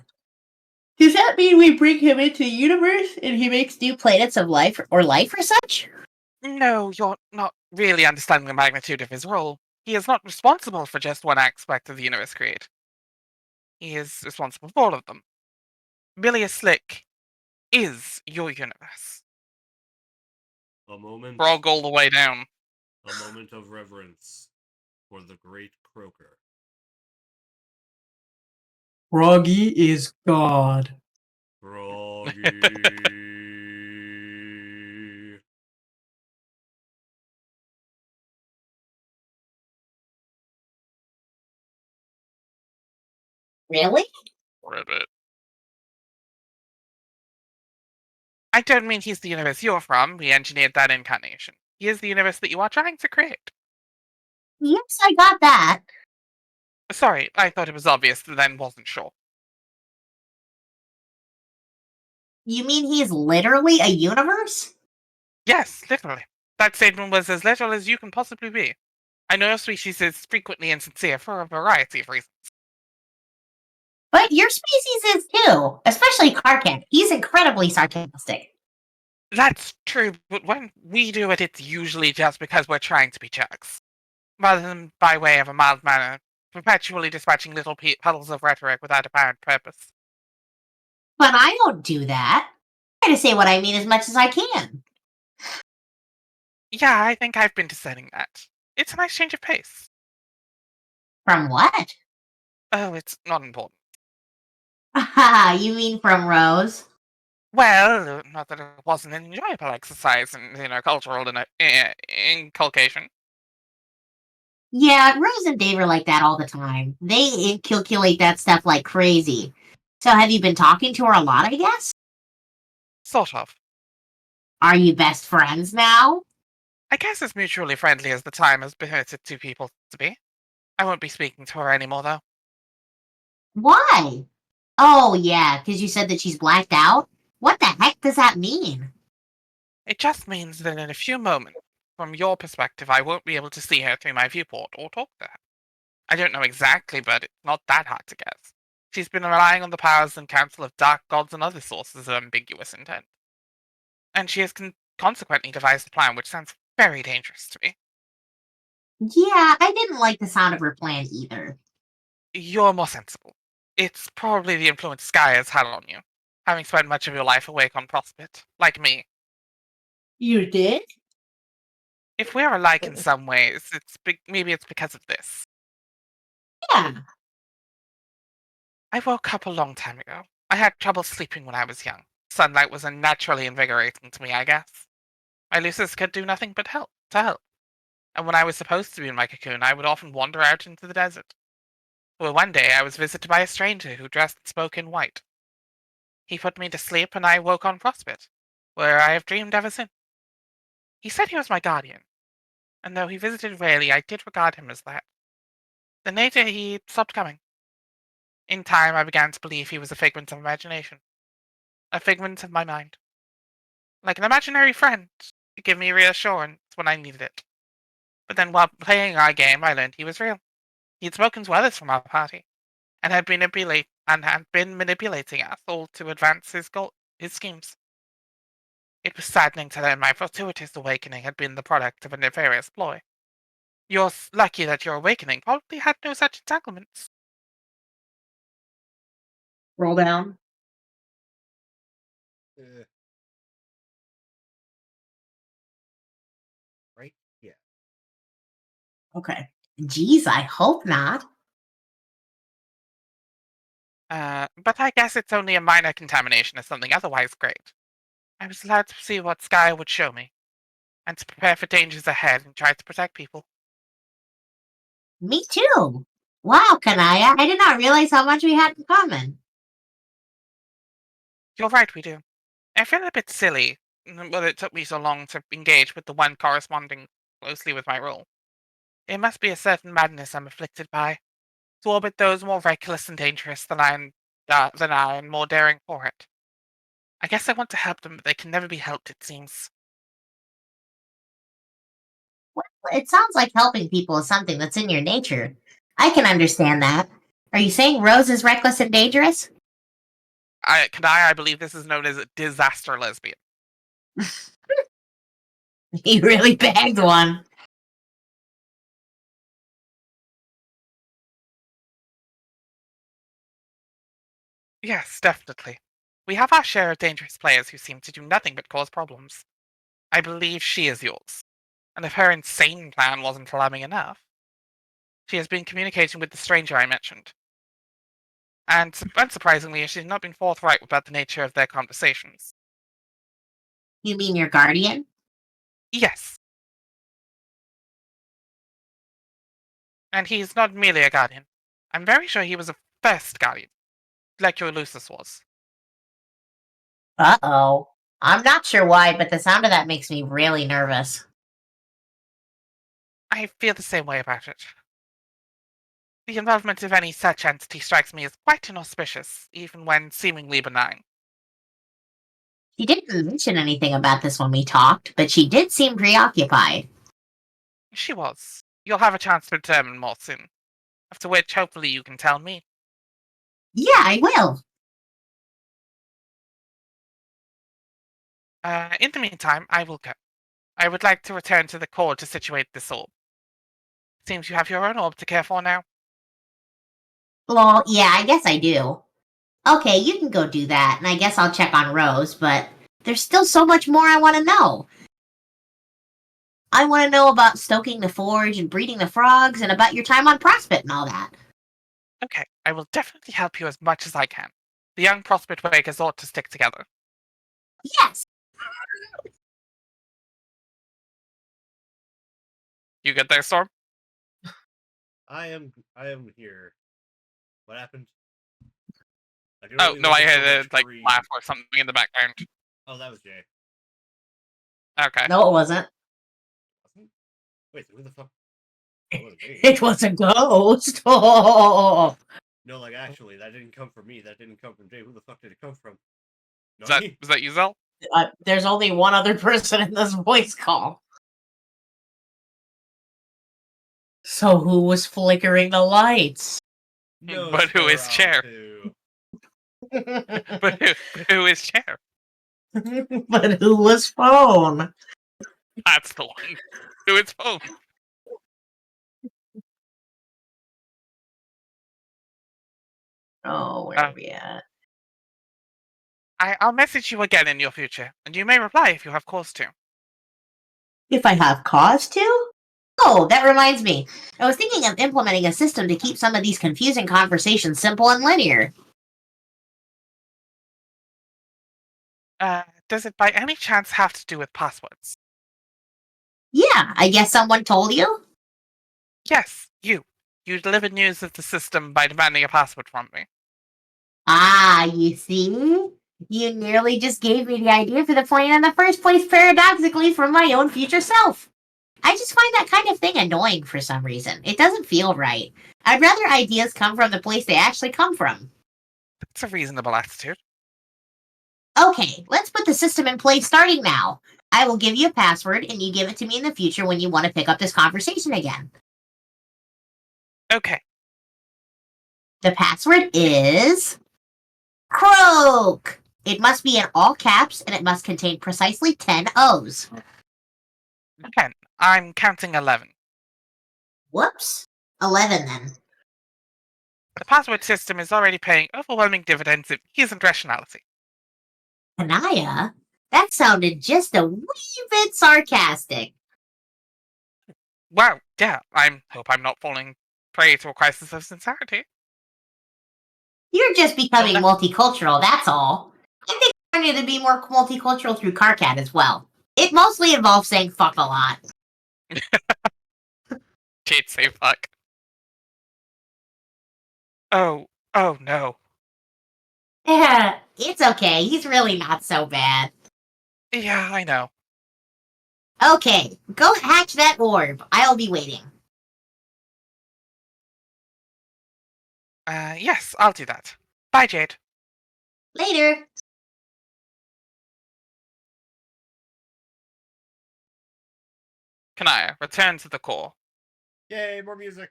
Does that mean we bring him into the universe and he makes new planets of life or such? No, you're not really understanding the magnitude of his role. He is not responsible for just one aspect of the universe created. He is responsible for all of them. Bilious Slick is your universe. A moment. Frog all the way down. A moment of reverence for the great croaker. Froggy is God. Froggy. Really? Ribbit. I don't mean he's the universe you're from. We engineered that incarnation. He is the universe that you are trying to create. Yes, I got that. Sorry, I thought it was obvious, then wasn't sure. You mean he's literally a universe? Yes, literally. That statement was as literal as you can possibly be. I know your species is frequently insincere for a variety of reasons. But your species is too, especially Karkat. He's incredibly sarcastic. That's true, but when we do it, it's usually just because we're trying to be jerks. Rather than by way of a mild manner, perpetually dispatching little puddles of rhetoric without apparent purpose. But I don't do that. I try to say what I mean as much as I can. Yeah, I think I've been discerning that. It's a nice change of pace. From what? Oh, it's not important. Haha, you mean from Rose? Well, not that it wasn't an enjoyable exercise in, cultural inculcation. Yeah, Rose and Dave are like that all the time. They calculate that stuff like crazy. So have you been talking to her a lot, I guess? Sort of. Are you best friends now? I guess as mutually friendly as the time has permitted two people to be. I won't be speaking to her anymore, though. Why? Oh, yeah, because you said that she's blacked out? What the heck does that mean? It just means that in a few moments, from your perspective, I won't be able to see her through my viewport or talk to her. I don't know exactly, but it's not that hard to guess. She's been relying on the powers and counsel of dark gods and other sources of ambiguous intent. And she has consequently devised a plan which sounds very dangerous to me. Yeah, I didn't like the sound of her plan either. You're more sensible. It's probably the influence Sky has had on you, having spent much of your life awake on Prospect, like me. You did? If we're alike in some ways, maybe it's because of this. Yeah. I woke up a long time ago. I had trouble sleeping when I was young. Sunlight was unnaturally invigorating to me, I guess. My Lucis could do nothing but help. And when I was supposed to be in my cocoon, I would often wander out into the desert. Well, one day I was visited by a stranger who dressed and spoke in white. He put me to sleep, and I woke on Prospect, where I have dreamed ever since. He said he was my guardian, and though he visited rarely, I did regard him as that. Then later he stopped coming. In time, I began to believe he was a figment of imagination, a figment of my mind. Like an imaginary friend to give me reassurance when I needed it. But then while playing our game, I learned he was real. He had spoken to others from our party, and had been manipulating us all to advance his schemes. It was saddening to learn my fortuitous awakening had been the product of a nefarious ploy. You're lucky that your awakening probably had no such entanglements. Roll down. Uh, right? Yeah. Okay. Geez, I hope not. But I guess it's only a minor contamination of something otherwise great. I was glad to see what Sky would show me, and to prepare for dangers ahead and try to protect people. Me too. Wow, Kanaya, I did not realize how much we had in common. You're right, we do. I feel a bit silly that it took me so long to engage with the one corresponding closely with my role. It must be a certain madness I'm afflicted by, to orbit those more reckless and dangerous than I and more daring for it. I guess I want to help them, but they can never be helped, it seems. Well, it sounds like helping people is something that's in your nature. I can understand that. Are you saying Rose is reckless and dangerous? I believe this is known as a disaster lesbian. You really bagged one. Yes, definitely. We have our share of dangerous players who seem to do nothing but cause problems. I believe she is yours. And if her insane plan wasn't alarming enough, she has been communicating with the stranger I mentioned. And unsurprisingly, she has not been forthright about the nature of their conversations. You mean your guardian? Yes. And he's not merely a guardian. I'm very sure he was a first guardian, like your Lucis was. Uh-oh. I'm not sure why, but the sound of that makes me really nervous. I feel the same way about it. The involvement of any such entity strikes me as quite inauspicious, even when seemingly benign. She didn't mention anything about this when we talked, but she did seem preoccupied. She was. You'll have a chance to determine more soon. After which, hopefully, you can tell me. Yeah, I will. In the meantime, I will go. I would like to return to the core to situate this orb. Seems you have your own orb to care for now. Well, yeah, I guess I do. Okay, you can go do that, and I guess I'll check on Rose, but there's still so much more I want to know. I want to know about stoking the forge and breeding the frogs and about your time on Prospect and all that. Okay, I will definitely help you as much as I can. The young Prospect Wakers ought to stick together. Yes! You get there, Storm? I am here. What happened? I can Oh, only no, look I at so heard much a green. laugh or something in the background. Oh, that was Jay. Okay. No, it wasn't. Wasn't? Wait, who the fuck? That was me. It was a ghost. Oh. No, like actually, that didn't come from me. That didn't come from Jay. Who the fuck did it come from? Was Nani? that you, Zell? There's only one other person in this voice call. So who was flickering the lights? No, But who is Chair? Sparatu. But who is Chair? But who was phone? That's the one. Who is Phone? Oh, where are we at? I'll message you again in your future, and you may reply if you have cause to. If I have cause to? Oh, that reminds me. I was thinking of implementing a system to keep some of these confusing conversations simple and linear. Does it by any chance have to do with passwords? Yeah, I guess someone told you? Yes, you. You delivered news of the system by demanding a password from me. Ah, you see? You nearly just gave me the idea for the plan in the first place, paradoxically, from my own future self. I just find that kind of thing annoying for some reason. It doesn't feel right. I'd rather ideas come from the place they actually come from. That's a reasonable attitude. Okay, let's put the system in place starting now. I will give you a password, and you give it to me in the future when you want to pick up this conversation again. Okay. The password is Croak. It must be in all caps, and it must contain precisely 10 O's. 10. I'm counting 11. Whoops. 11 then. The password system is already paying overwhelming dividends of ease and rationality. Anaya? That sounded just a wee bit sarcastic. Wow, yeah, I hope I'm not falling prey to a crisis of sincerity. You're just becoming Well, multicultural, that's all. I think I need to be more multicultural through Carcat as well. It mostly involves saying fuck a lot. Kid say fuck. Oh no. It's okay, he's really not so bad. Yeah, I know. Okay, go hatch that orb. I'll be waiting. Yes, I'll do that. Bye, Jade. Later. Kanaya, return to the core. Yay, more music.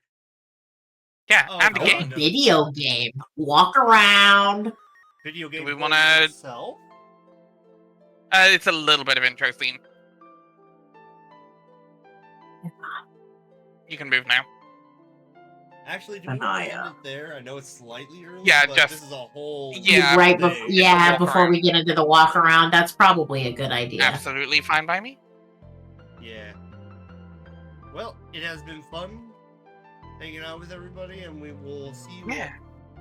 Yeah, Oh, and the God. game. No. Video game. Walk around. Video game. we plays wanna- itself? It's a little bit of intro scene. You can move now. Actually, do we Anaya. end it there? I know it's slightly early, Yeah, but just- this is a whole Yeah, right thing. before, yeah, walk before around. we get into the walk around, that's probably a good idea. Absolutely fine by me. Yeah. Well, it has been fun hanging out with everybody, and we will see you Yeah.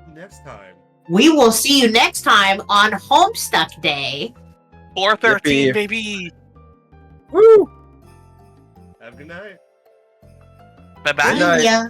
next time. We will see you next time on Homestuck Day. 413, Yippee. baby. Woo! Have a good night. Bye-bye. Good night. See ya.